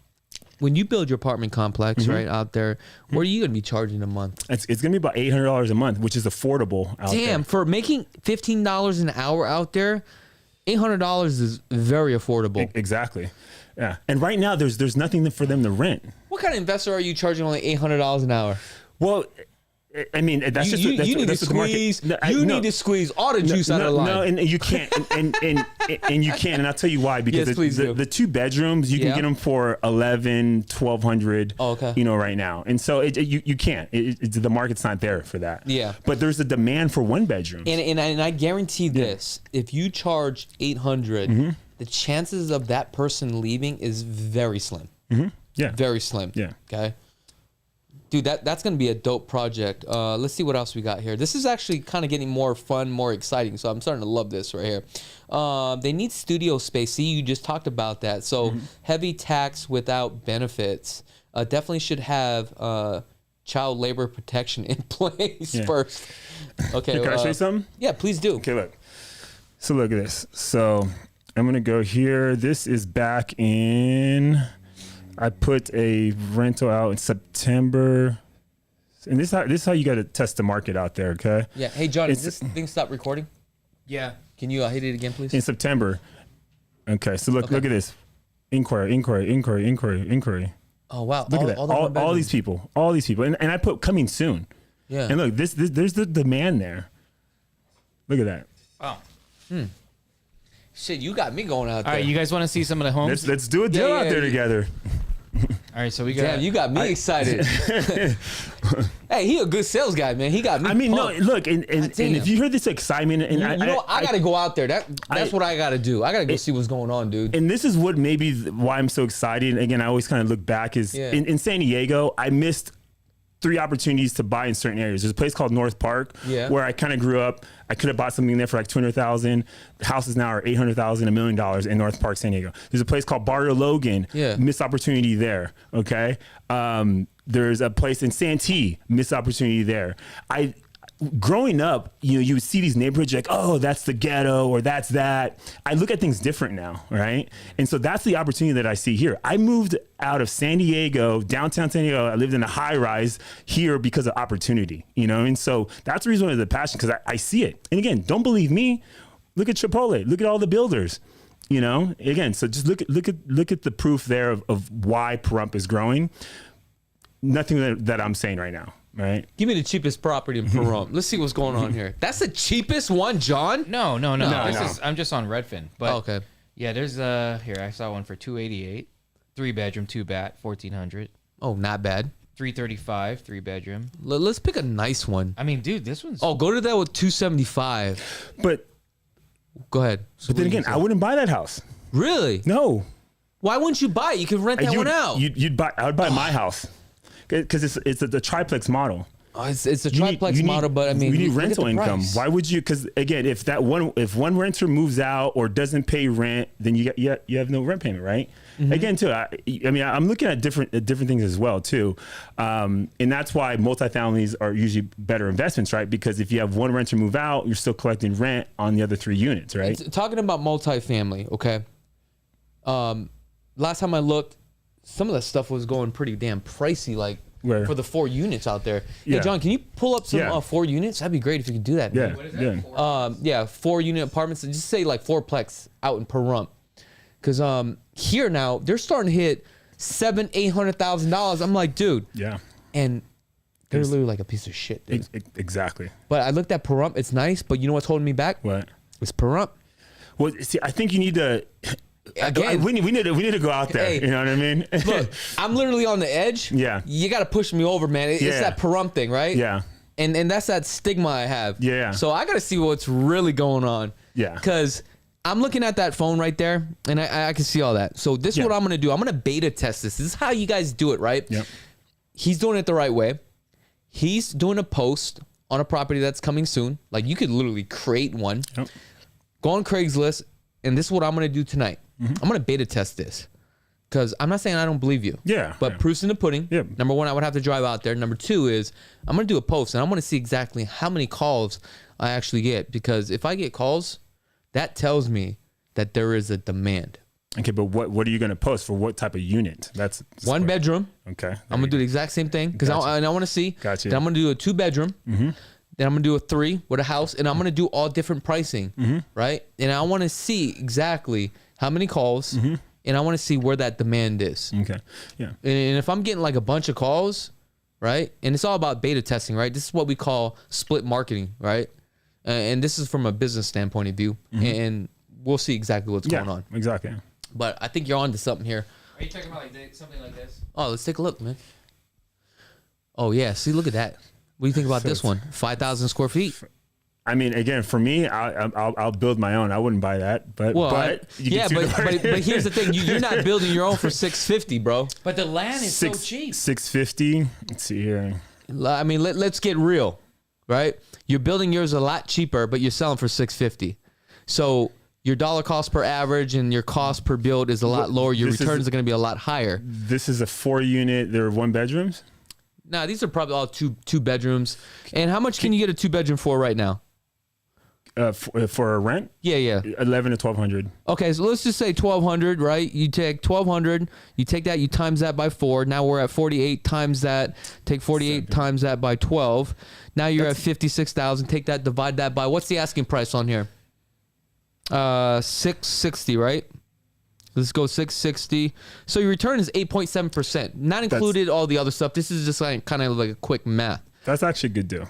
[SPEAKER 3] when you build your apartment complex right out there, what are you going to be charging a month?
[SPEAKER 4] It's going to be about $800 a month, which is affordable out there.
[SPEAKER 3] Damn, for making $15 an hour out there, $800 is very affordable.
[SPEAKER 4] Exactly. Yeah. And right now there's nothing for them to rent.
[SPEAKER 3] What kind of investor are you charging only $800 an hour?
[SPEAKER 4] Well, I mean, that's
[SPEAKER 3] you need to squeeze. You need to squeeze all the juice out of the line.
[SPEAKER 4] No, and you can't, and you can't, and I'll tell you why. Because the 2 bedrooms you can get them for $1,200.
[SPEAKER 3] Oh, okay.
[SPEAKER 4] You know, right now, and so you can't. The market's not there for that.
[SPEAKER 3] Yeah.
[SPEAKER 4] But there's a demand for 1 bedrooms.
[SPEAKER 3] And I guarantee this: if you charge $800, the chances of that person leaving is very slim.
[SPEAKER 4] Yeah.
[SPEAKER 3] Very slim.
[SPEAKER 4] Yeah.
[SPEAKER 3] Okay. Dude, that's going to be a dope project. Let's see what else we got here. This is actually kind of getting more fun, more exciting. So I'm starting to love this right here. They need studio space. See, you just talked about that. So heavy tax without benefits. Definitely should have child labor protection in place first. Okay.
[SPEAKER 4] Can I show you something?
[SPEAKER 3] Yeah, please do.
[SPEAKER 4] Okay, look. So look at this. So I'm going to go here. This is back in... I put a rental out in September, and this is how you got to test the market out there, okay?
[SPEAKER 3] Yeah. Hey, John, is this thing stop recording?
[SPEAKER 5] Yeah.
[SPEAKER 3] Can you hit it again, please?
[SPEAKER 4] In September. Okay, so look at this. Inquiry.
[SPEAKER 3] Oh, wow.
[SPEAKER 4] Look at that. All these people. And I put coming soon.
[SPEAKER 3] Yeah.
[SPEAKER 4] And look, there's the demand there. Look at that.
[SPEAKER 5] Oh.
[SPEAKER 3] Shit, you got me going out there.
[SPEAKER 5] All right, you guys want to see some of the homes?
[SPEAKER 4] Let's do a deal out there together.
[SPEAKER 5] All right, so we got...
[SPEAKER 3] Damn, you got me excited. Hey, he a good sales guy, man. He got me pumped.
[SPEAKER 4] No, look, and if you hear this excitement... and
[SPEAKER 3] I got to go out there. That's what I got to do. I got to go see what's going on, dude.
[SPEAKER 4] And this is what maybe why I'm so excited. And again, I always kind of look back is in San Diego, I missed 3 opportunities to buy in certain areas. There's a place called North Park where I kind of grew up. I could have bought something there for like $200,000. The houses now are $800,000, $1 million in North Park, San Diego. There's a place called Barrio Logan. Missed opportunity there. Okay. There's a place in Santee. Missed opportunity there. Growing up, you would see these neighborhoods like, oh, that's the ghetto or that's that. I look at things different now, right? And so that's the opportunity that I see here. I moved out of San Diego, downtown San Diego. I lived in a high rise here because of opportunity, and so that's the reason why the passion, because I see it. And again, don't believe me. Look at Chipotle. Look at all the builders. Again, so just look at the proof there of why Pahrump is growing. Nothing that I'm saying right now. Right.
[SPEAKER 3] Give me the cheapest property in Pahrump. Let's see what's going on here. That's the cheapest one, John?
[SPEAKER 5] No. I'm just on Redfin. But
[SPEAKER 3] okay.
[SPEAKER 5] Yeah, there's here I saw one for $288, 3-bedroom, 2-bath, $1,400.
[SPEAKER 3] Oh, not bad.
[SPEAKER 5] 335, 3-bedroom.
[SPEAKER 3] Let's pick a nice one.
[SPEAKER 5] I mean, dude, this one's.
[SPEAKER 3] Oh, go to that with 275.
[SPEAKER 4] But
[SPEAKER 3] Go ahead. So
[SPEAKER 4] then
[SPEAKER 3] what do you
[SPEAKER 4] again,
[SPEAKER 3] say?
[SPEAKER 4] I wouldn't buy that house.
[SPEAKER 3] Really?
[SPEAKER 4] No.
[SPEAKER 3] Why wouldn't you buy it? You could rent that one out.
[SPEAKER 4] You'd buy. I would buy my house because it's the triplex model.
[SPEAKER 3] Oh, it's a triplex model, but I mean,
[SPEAKER 4] you need
[SPEAKER 3] look at
[SPEAKER 4] rental
[SPEAKER 3] the
[SPEAKER 4] income.
[SPEAKER 3] price.
[SPEAKER 4] Why would you? Because again, if one renter moves out or doesn't pay rent, then you have no rent payment, right?
[SPEAKER 3] Mm-hmm.
[SPEAKER 4] Again, too. I mean, I'm looking at different things as well too, and that's why multifamilies are usually better investments, right? Because if you have one renter move out, you're still collecting rent on the other 3 units, right?
[SPEAKER 3] Talking about multifamily, okay. Last time I looked, some of that stuff was going pretty damn pricey, like
[SPEAKER 4] Where?
[SPEAKER 3] for the 4 units out there. Hey,
[SPEAKER 4] Yeah.
[SPEAKER 3] John, can you pull up some
[SPEAKER 4] Yeah.
[SPEAKER 3] 4 units? That'd be great if you could do that.
[SPEAKER 4] Yeah,
[SPEAKER 3] Man.
[SPEAKER 5] What is that?
[SPEAKER 4] yeah.
[SPEAKER 3] Yeah, 4-unit apartments. Just say like 4-plex out in Pahrump, because here now they're starting to hit $700,000-$800,000. I'm like, dude,
[SPEAKER 4] Yeah.
[SPEAKER 3] and they're literally like a piece of shit, dude.
[SPEAKER 4] Exactly.
[SPEAKER 3] But I looked at Pahrump. It's nice, but you know what's holding me back?
[SPEAKER 4] What?
[SPEAKER 3] It's Pahrump.
[SPEAKER 4] Well, see, I think you need to.
[SPEAKER 3] Again.
[SPEAKER 4] we need to go out there.
[SPEAKER 3] Hey.
[SPEAKER 4] You know what I mean?
[SPEAKER 3] Look, I'm literally on the edge.
[SPEAKER 4] Yeah.
[SPEAKER 3] You got to push me over, man. It's
[SPEAKER 4] Yeah.
[SPEAKER 3] that Pahrump thing, right?
[SPEAKER 4] Yeah.
[SPEAKER 3] And that's that stigma I have.
[SPEAKER 4] Yeah.
[SPEAKER 3] So I got to see what's really going on.
[SPEAKER 4] Yeah.
[SPEAKER 3] Because I'm looking at that phone right there, and I can see all that. So this is
[SPEAKER 4] Yeah.
[SPEAKER 3] what I'm going to do. I'm going to beta test this. This is how you guys do it, right?
[SPEAKER 4] Yep.
[SPEAKER 3] He's doing it the right way. He's doing a post on a property that's coming soon. Like, you could literally create one.
[SPEAKER 4] Yep.
[SPEAKER 3] Go on Craigslist, and this is what I'm going to do tonight.
[SPEAKER 4] Mm-hmm.
[SPEAKER 3] I'm going to beta test this. Because I'm not saying I don't believe you.
[SPEAKER 4] Yeah,
[SPEAKER 3] But
[SPEAKER 4] yeah.
[SPEAKER 3] proof's in the pudding.
[SPEAKER 4] Yep.
[SPEAKER 3] Number one, I would have to drive out there. Number two is I'm going to do a post, and I'm going to see exactly how many calls I actually get. Because if I get calls, that tells me that there is a demand.
[SPEAKER 4] Okay, but what are you going to post for what type of unit? That's
[SPEAKER 3] 1 bedroom.
[SPEAKER 4] Okay.
[SPEAKER 3] I'm going to do the exact same thing. Because
[SPEAKER 4] Gotcha.
[SPEAKER 3] I want to see.
[SPEAKER 4] Gotcha.
[SPEAKER 3] Then I'm going to do a 2-bedroom. Mm-hmm. Then I'm going to do a 3 with a house. And I'm going to do all different pricing.
[SPEAKER 4] Mm-hmm.
[SPEAKER 3] Right? And I want to see exactly how many calls.
[SPEAKER 4] Mm-hmm.
[SPEAKER 3] And I want to see where that demand is.
[SPEAKER 4] Okay. Yeah.
[SPEAKER 3] And if I'm getting like a bunch of calls, right? And it's all about beta testing, right? This is what we call split marketing, right? And this is from a business standpoint of view. And we'll see exactly what's
[SPEAKER 4] Yeah.
[SPEAKER 3] going on.
[SPEAKER 4] Exactly.
[SPEAKER 3] But I think you're on to something here.
[SPEAKER 5] Are you talking about like something like this?
[SPEAKER 3] Oh, let's take a look, man. Oh, yeah. See, look at that. What do you think about
[SPEAKER 4] So
[SPEAKER 3] this one? 5,000 square feet.
[SPEAKER 4] I mean, again, for me, I'll build my own. I wouldn't buy that, but
[SPEAKER 3] Well,
[SPEAKER 4] you can
[SPEAKER 3] yeah,
[SPEAKER 4] see
[SPEAKER 3] but here's the thing. You're not building your own for $650, bro.
[SPEAKER 5] But the land is so cheap.
[SPEAKER 4] 650. Let's see here.
[SPEAKER 3] I mean, let's get real, right? You're building yours a lot cheaper, but you're selling for $650. So your dollar cost per average and your cost per build is a lot lower. Your
[SPEAKER 4] This is-
[SPEAKER 3] returns are going to be a lot higher.
[SPEAKER 4] This is a 4-unit. There are 1 bedrooms.
[SPEAKER 3] Nah, these are probably all two bedrooms. And how much can you get a 2-bedroom for right now?
[SPEAKER 4] For a rent,
[SPEAKER 3] Yeah.
[SPEAKER 4] 11 to 1,200.
[SPEAKER 3] Okay, so let's just say 1,200, right? You take 1,200, you take that, you times that by 4. Now we're at 48 times that. Take 48 times that by 12. Now you're at 56,000. Take that, divide that by, what's the asking price on here? 660, right? Let's go 660. So your return is 8.7%. Not included all the other stuff. This is just like kind of like a quick math.
[SPEAKER 4] That's actually a good deal.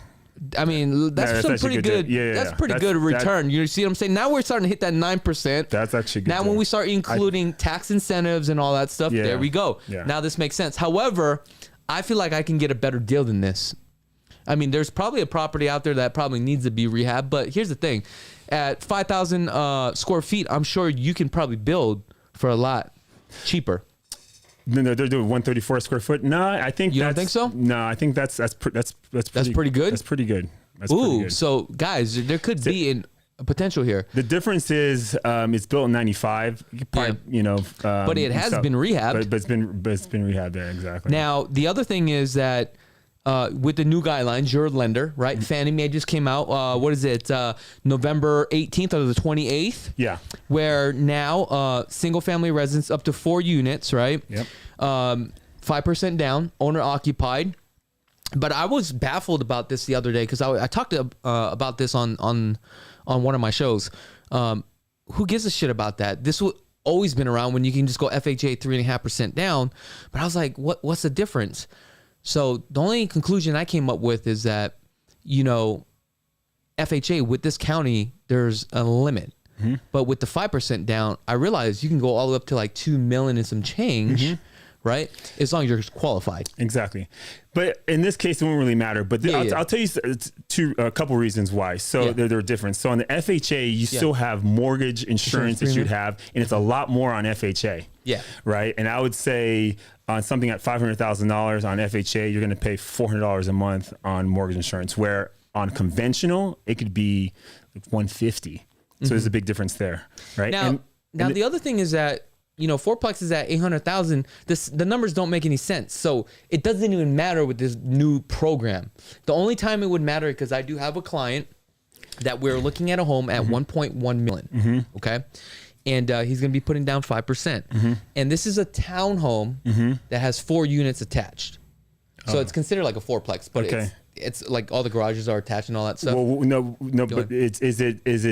[SPEAKER 3] I mean, that's
[SPEAKER 4] that's
[SPEAKER 3] some
[SPEAKER 4] actually
[SPEAKER 3] pretty
[SPEAKER 4] good.
[SPEAKER 3] good.
[SPEAKER 4] Yeah,
[SPEAKER 3] that's
[SPEAKER 4] yeah.
[SPEAKER 3] pretty
[SPEAKER 4] That's-
[SPEAKER 3] good return. You see what I'm saying? Now we're starting to hit that 9%.
[SPEAKER 4] That's actually a good.
[SPEAKER 3] Now,
[SPEAKER 4] deal.
[SPEAKER 3] when we start including tax incentives and all that stuff,
[SPEAKER 4] Yeah.
[SPEAKER 3] there we go.
[SPEAKER 4] Yeah.
[SPEAKER 3] Now this makes sense. However, I feel like I can get a better deal than this. I mean, there's probably a property out there that probably needs to be rehabbed. But here's the thing: at 5,000 square feet, I'm sure you can probably build for a lot cheaper.
[SPEAKER 4] No, they're doing 134 square foot. No, I think
[SPEAKER 3] You don't
[SPEAKER 4] that's-
[SPEAKER 3] think so?
[SPEAKER 4] No, I think that's
[SPEAKER 3] pretty good?
[SPEAKER 4] That's pretty good. That's pretty
[SPEAKER 3] Ooh,
[SPEAKER 4] good.
[SPEAKER 3] so guys, there could be a potential here.
[SPEAKER 4] The difference is it's built in 95. Probably, you know,
[SPEAKER 3] But it has been rehabbed.
[SPEAKER 4] But it's been rehabbed. Yeah, exactly.
[SPEAKER 3] Now, the other thing is that with the new guidelines, your lender, right? Fannie Mae just came out. What is it? November 18th or the 28th?
[SPEAKER 4] Yeah.
[SPEAKER 3] Where now single family residents up to 4 units, right?
[SPEAKER 4] Yep.
[SPEAKER 3] 5% down, owner occupied. But I was baffled about this the other day because I talked about this on one of my shows. Who gives a shit about that? This will always been around when you can just go FHA 3.5% down. But I was like, what's the difference? So the only conclusion I came up with is that, you know, FHA with this county, there's a limit. But with the 5% down, I realized you can go all the way up to like $2 million and some change, right? As long as you're qualified.
[SPEAKER 4] Exactly. But in this case, it won't really matter. But I'll tell you a couple reasons why. So they're different. So on the FHA, you still have mortgage insurance that you'd have, and it's a lot more on FHA.
[SPEAKER 3] Yeah.
[SPEAKER 4] Right. And I would say on something at $500,000 on FHA, you're going to pay $400 a month on mortgage insurance, where on conventional, it could be $150. So there's a big difference there. Right.
[SPEAKER 3] Now the other thing is that, you know, fourplex is at 800,000. The numbers don't make any sense. So it doesn't even matter with this new program. The only time it would matter, because I do have a client that we're looking at a home at 1.1 million. Okay. And he's going to be putting down 5%. And this is a townhome that has 4 units attached. So it's considered like a fourplex, but it's like all the garages are attached and all that stuff.
[SPEAKER 4] Well, no, but is it what is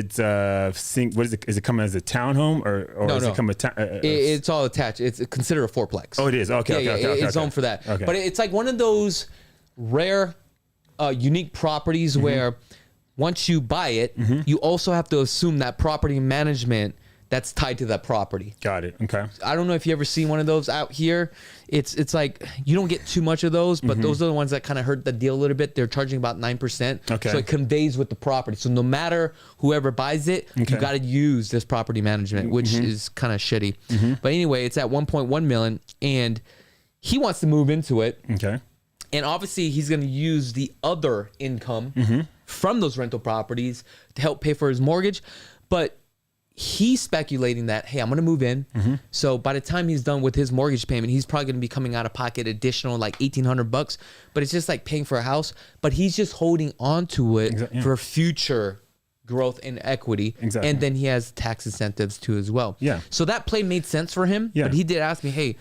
[SPEAKER 4] it? Is it coming as a townhome or
[SPEAKER 3] no,
[SPEAKER 4] is it come
[SPEAKER 3] it's all attached. It's considered a fourplex.
[SPEAKER 4] Oh, it is. Okay.
[SPEAKER 3] It's zoned for that.
[SPEAKER 4] Okay.
[SPEAKER 3] But it's like one of those rare, unique properties where once you buy it, you also have to assume that property management that's tied to that property.
[SPEAKER 4] Got it. Okay.
[SPEAKER 3] I don't know if you ever seen one of those out here. It's like you don't get too much of those, but those are the ones that kind of hurt the deal a little bit. They're charging about 9%.
[SPEAKER 4] Okay.
[SPEAKER 3] So it conveys with the property. So no matter whoever buys it, you got to use this property management, which is kind of shitty. But anyway, it's at 1.1 million, and he wants to move into it.
[SPEAKER 4] Okay.
[SPEAKER 3] And obviously, he's going to use the other income from those rental properties to help pay for his mortgage. But he's speculating that, hey, I'm going to move in. So by the time he's done with his mortgage payment, he's probably going to be coming out of pocket additional like $1,800. But it's just like paying for a house. But he's just holding on to it for future growth and equity.
[SPEAKER 4] Exactly.
[SPEAKER 3] And then he has tax incentives too as well.
[SPEAKER 4] Yeah.
[SPEAKER 3] So that play made sense for him.
[SPEAKER 4] Yeah.
[SPEAKER 3] But he did ask me, hey,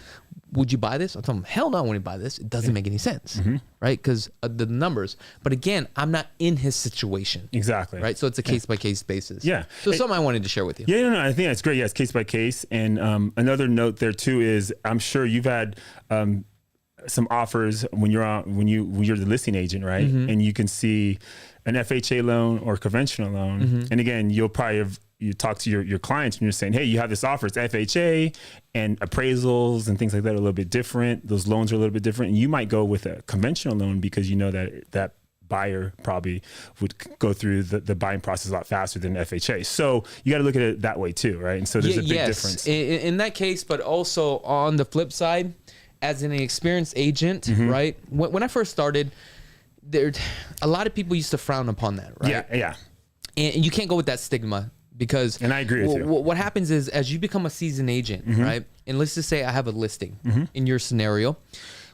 [SPEAKER 3] would you buy this? I told him, hell no, I wouldn't buy this. It doesn't make any sense, right? Because the numbers. But again, I'm not in his situation.
[SPEAKER 4] Exactly.
[SPEAKER 3] Right? So it's a case-by-case basis.
[SPEAKER 4] Yeah.
[SPEAKER 3] So something I wanted to share with you.
[SPEAKER 4] Yeah, no, I think that's great. Yeah, it's case by case. And another note there too is I'm sure you've had some offers when you're the listing agent, right? And you can see an FHA loan or conventional loan. And again, you'll probably you talk to your clients and you're saying, hey, you have this offer, it's FHA, and appraisals and things like that are a little bit different. Those loans are a little bit different. And you might go with a conventional loan because you know that buyer probably would go through the buying process a lot faster than FHA. So you got to look at it that way too, right? And so there's a big difference.
[SPEAKER 3] In that case, but also on the flip side, as an experienced agent, right? When I first started, a lot of people used to frown upon that, right?
[SPEAKER 4] Yeah.
[SPEAKER 3] And you can't go with that stigma. Because
[SPEAKER 4] and I agree with you.
[SPEAKER 3] What happens is as you become a seasoned agent, right? And let's just say I have a listing in your scenario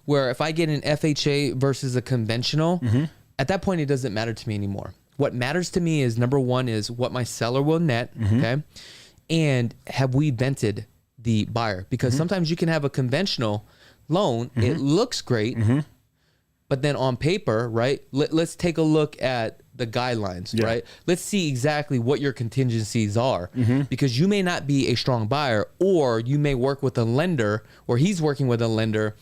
[SPEAKER 3] where if I get an FHA versus a conventional, at that point, it doesn't matter to me anymore. What matters to me is number one is what my seller will net. Okay. And have we vented the buyer? Because sometimes you can have a conventional loan. It looks great. But then on paper, right? Let's take a look at the guidelines, right? Let's see exactly what your contingencies are, because you may not be a strong buyer, or you may work with a lender, or he's working with a lender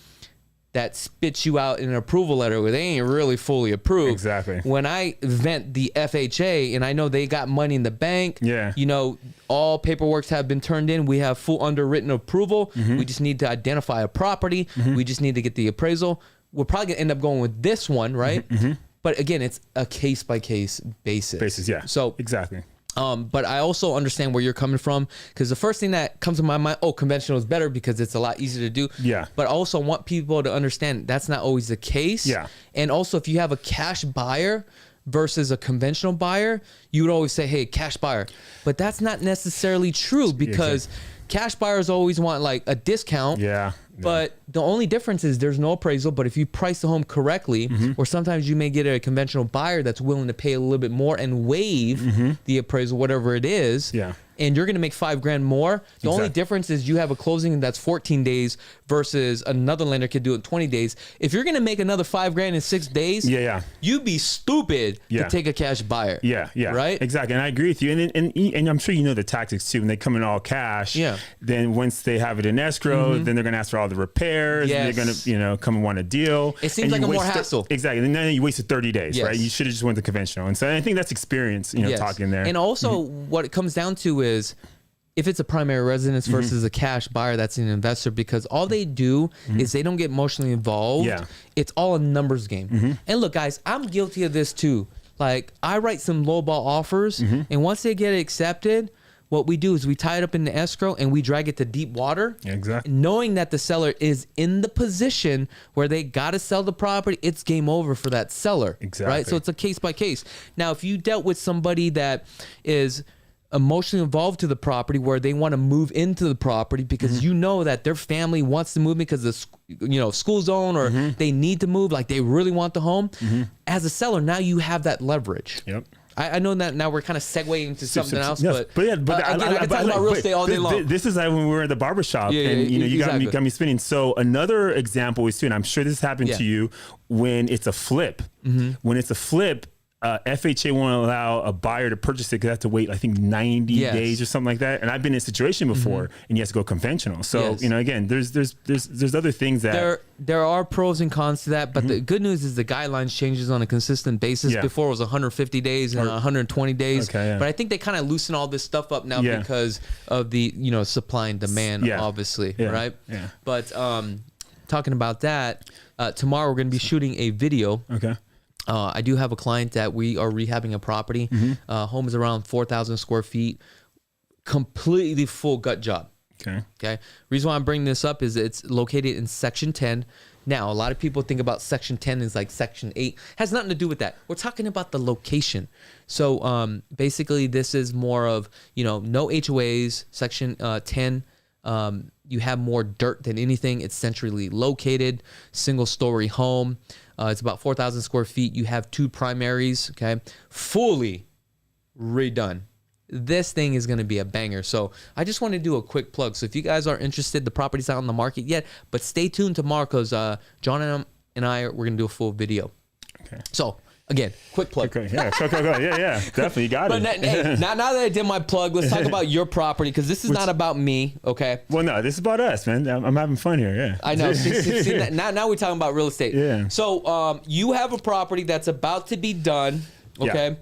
[SPEAKER 3] that spits you out in an approval letter where they ain't really fully approved.
[SPEAKER 4] Exactly.
[SPEAKER 3] When I vent the FHA and I know they got money in the bank, you know, all paperworks have been turned in. We have full underwritten approval. We just need to identify a property. We just need to get the appraisal. We're probably gonna end up going with this one, right? But again, it's a case by case basis.
[SPEAKER 4] Yeah.
[SPEAKER 3] So
[SPEAKER 4] exactly.
[SPEAKER 3] But I also understand where you're coming from, because the first thing that comes to my mind, conventional is better because it's a lot easier to do.
[SPEAKER 4] Yeah.
[SPEAKER 3] But I also want people to understand that's not always the case.
[SPEAKER 4] Yeah.
[SPEAKER 3] And also, if you have a cash buyer versus a conventional buyer, you would always say, hey, cash buyer. But that's not necessarily true, because cash buyers always want like a discount.
[SPEAKER 4] Yeah.
[SPEAKER 3] But the only difference is there's no appraisal. But if you price the home correctly, or sometimes you may get a conventional buyer that's willing to pay a little bit more and waive the appraisal, whatever it is.
[SPEAKER 4] Yeah.
[SPEAKER 3] And you're going to make $5,000 more. The only difference is you have a closing that's 14 days versus another lender could do it in 20 days. If you're going to make another $5,000 in 6 days, you'd be stupid to take a cash buyer.
[SPEAKER 4] Yeah.
[SPEAKER 3] Right?
[SPEAKER 4] Exactly. And I agree with you. And I'm sure you know the tactics too. When they come in all cash, then once they have it in escrow, then they're going to ask for all the repairs.
[SPEAKER 3] Yes.
[SPEAKER 4] And they're going to come and want a deal.
[SPEAKER 3] It seems like a more hassle.
[SPEAKER 4] Exactly. And then you wasted 30 days, right? You should have just went to conventional. And so I think that's experience, talking there.
[SPEAKER 3] And also what it comes down to is if it's a primary residence versus a cash buyer that's an investor, because all they do is they don't get emotionally involved.
[SPEAKER 4] Yeah.
[SPEAKER 3] It's all a numbers game. And look, guys, I'm guilty of this too. Like, I write some lowball offers, and once they get accepted, what we do is we tie it up in the escrow and we drag it to deep water.
[SPEAKER 4] Yeah, exactly.
[SPEAKER 3] Knowing that the seller is in the position where they got to sell the property, it's game over for that seller.
[SPEAKER 4] Exactly.
[SPEAKER 3] Right? So it's a case by case. Now, if you dealt with somebody that is emotionally involved to the property, where they want to move into the property because you know that their family wants to move because the school zone, or they need to move, like they really want the home, as a seller, now you have that leverage.
[SPEAKER 4] Yep.
[SPEAKER 3] I know that now we're kind of segueing into something else,
[SPEAKER 4] yes,
[SPEAKER 3] but again, I can talk about real estate all day long.
[SPEAKER 4] This is like when we were at the barbershop, and you got me spinning. So another example we see, and I'm sure this happened to you, when it's a flip. When it's a flip, FHA won't allow a buyer to purchase it because they have to wait, I think, 90 days or something like that. And I've been in a situation before, and you have to go conventional. So again, there's other things that
[SPEAKER 3] there are pros and cons to that. But the good news is the guidelines changes on a consistent basis. Before it was 150 days and 120 days. But I think they kind of loosen all this stuff up now because of the supply and demand, obviously, right?
[SPEAKER 4] Yeah.
[SPEAKER 3] But talking about that, tomorrow we're going to be shooting a video.
[SPEAKER 4] Okay.
[SPEAKER 3] I do have a client that we are rehabbing a property. Home is around 4,000 square feet, completely full gut job. Okay. Reason why I'm bringing this up is it's located in Section 10. Now, a lot of people think about Section 10 as like Section 8. Has nothing to do with that. We're talking about the location. So basically, this is more of, no HOAs, Section 10. You have more dirt than anything. It's centrally located, single-story home. It's about 4,000 square feet. You have 2 primaries, okay? Fully redone. This thing is going to be a banger. So I just want to do a quick plug. So if you guys are interested, the property's not on the market yet, but stay tuned tomorrow because John and I, we're going to do a full video. Okay. So again, quick plug.
[SPEAKER 4] Okay, yeah, yeah, definitely, you got
[SPEAKER 3] but
[SPEAKER 4] it.
[SPEAKER 3] now that I did my plug, let's talk about your property, because this is not about me, okay?
[SPEAKER 4] Well, no, this is about us, man. I'm having fun here, yeah.
[SPEAKER 3] I know. See, now we're talking about real estate.
[SPEAKER 4] Yeah.
[SPEAKER 3] So you have a property that's about to be done, okay?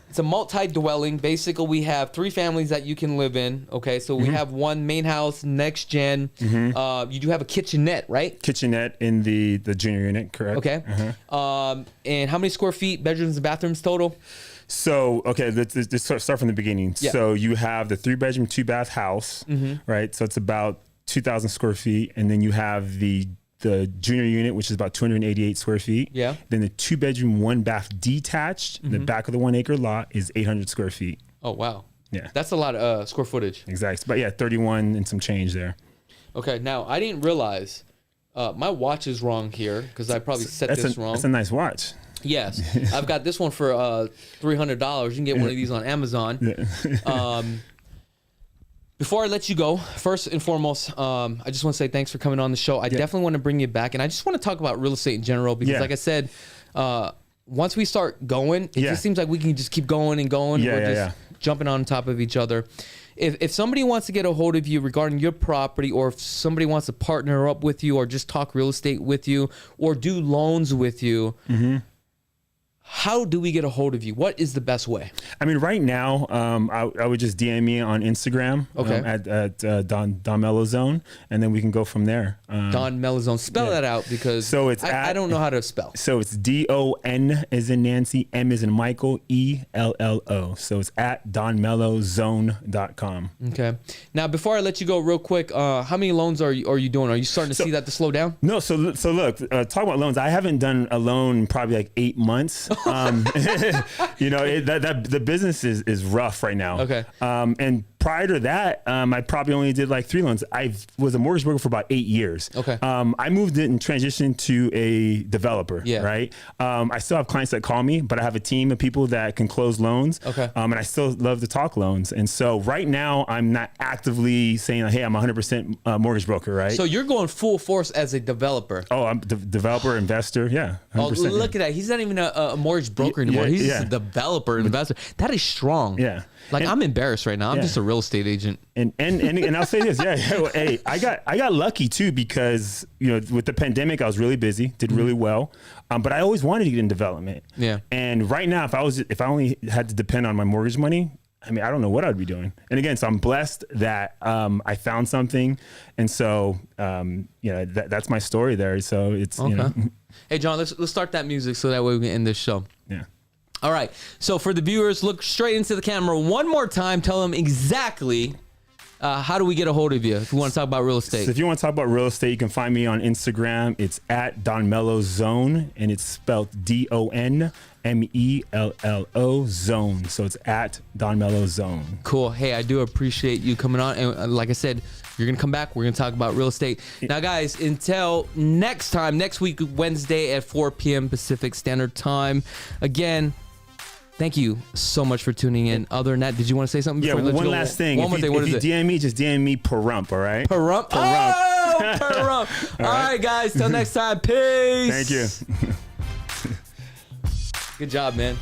[SPEAKER 3] It's a multi-dwelling. Basically, we have 3 families that you can live in, okay? So we have one main house, next gen. You do have a kitchenette, right?
[SPEAKER 4] Kitchenette in the junior unit, correct?
[SPEAKER 3] Okay. And how many square feet, bedrooms and bathrooms total?
[SPEAKER 4] So, okay, let's start from the beginning.
[SPEAKER 3] Yeah.
[SPEAKER 4] So you have the 3-bedroom, 2-bath house, right? So it's about 2,000 square feet. And then you have the junior unit, which is about 288 square feet.
[SPEAKER 3] Yeah.
[SPEAKER 4] Then the 2-bedroom, 1-bath detached, the back of the 1-acre lot is 800 square feet.
[SPEAKER 3] Oh, wow.
[SPEAKER 4] Yeah.
[SPEAKER 3] That's a lot of square footage.
[SPEAKER 4] Exactly. But yeah, 31 and some change there.
[SPEAKER 3] Okay, now I didn't realize my watch is wrong here because I probably set this wrong.
[SPEAKER 4] That's a nice watch.
[SPEAKER 3] Yes. I've got this one for $300. You can get one of these on Amazon. Yeah. Before I let you go, first and foremost, I just want to say thanks for coming on the show. I definitely want to bring you back, and I just want to talk about real estate in general because, like I said, once we start going, it just seems like we can just keep going and going. We're just jumping on top of each other. If somebody wants to get a hold of you regarding your property, or if somebody wants to partner up with you or just talk real estate with you or do loans with you, how do we get a hold of you? What is the best way?
[SPEAKER 4] I mean, right now, I would just DM me on Instagram at Don Mello Zone, and then we can go from there.
[SPEAKER 3] Don Mello Zone. Spell that out because I don't know how to spell.
[SPEAKER 4] So it's DON as in Nancy, M as in Michael, ELLO. So it's at DonMelloZone.com.
[SPEAKER 3] Okay. Now, before I let you go real quick, how many loans are you doing? Are you starting to see that to slow down?
[SPEAKER 4] No. So look, talk about loans. I haven't done a loan in probably like 8 months. The business is rough right now.
[SPEAKER 3] Okay.
[SPEAKER 4] And prior to that, I probably only did like 3 loans. I was a mortgage broker for about 8 years.
[SPEAKER 3] Okay.
[SPEAKER 4] I moved it and transitioned to a developer. Yeah. Right. I still have clients that call me, but I have a team of people that can close loans. Okay. And I still love to talk loans. And so right now, I'm not actively saying, hey, I'm 100% mortgage broker. Right.
[SPEAKER 3] So you're going full force as a developer.
[SPEAKER 4] Oh, I'm developer, investor. Yeah. 100%,
[SPEAKER 3] oh, look at that. He's not even a mortgage broker anymore. He's just a developer, investor. That is strong.
[SPEAKER 4] Yeah.
[SPEAKER 3] Like, I'm embarrassed right now. I'm just a real estate agent.
[SPEAKER 4] And I'll say this, hey, I got lucky too because with the pandemic I was really busy, did really well, but I always wanted to get in development. Yeah. And right now, if I only had to depend on my mortgage money, I mean, I don't know what I'd be doing. And again, so I'm blessed that I found something. And so, that's my story there. So it's,
[SPEAKER 3] Hey, John, let's start that music so that way we can end this show.
[SPEAKER 4] Yeah.
[SPEAKER 3] All right. So for the viewers, look straight into the camera one more time. Tell them exactly how do we get a hold of you if you want to talk about real estate.
[SPEAKER 4] So if you want to talk about real estate, you can find me on Instagram. It's at Don Mello Zone, and it's spelled DONMELLO Zone. So it's at Don Mello Zone.
[SPEAKER 3] Cool. Hey, I do appreciate you coming on. And like I said, you're going to come back. We're going to talk about real estate. Now, guys, until next time, next week, Wednesday at 4 p.m. Pacific Standard Time. Again, thank you so much for tuning in. Other than that, did you want to say something?
[SPEAKER 4] Yeah, one last thing.
[SPEAKER 3] One more thing. What is
[SPEAKER 4] if
[SPEAKER 3] it?
[SPEAKER 4] you DM me, just DM me Pahrump, all right?
[SPEAKER 3] Pahrump. Oh, Pahrump. All right, guys. Till next time. Peace.
[SPEAKER 4] Thank you.
[SPEAKER 3] Good job, man.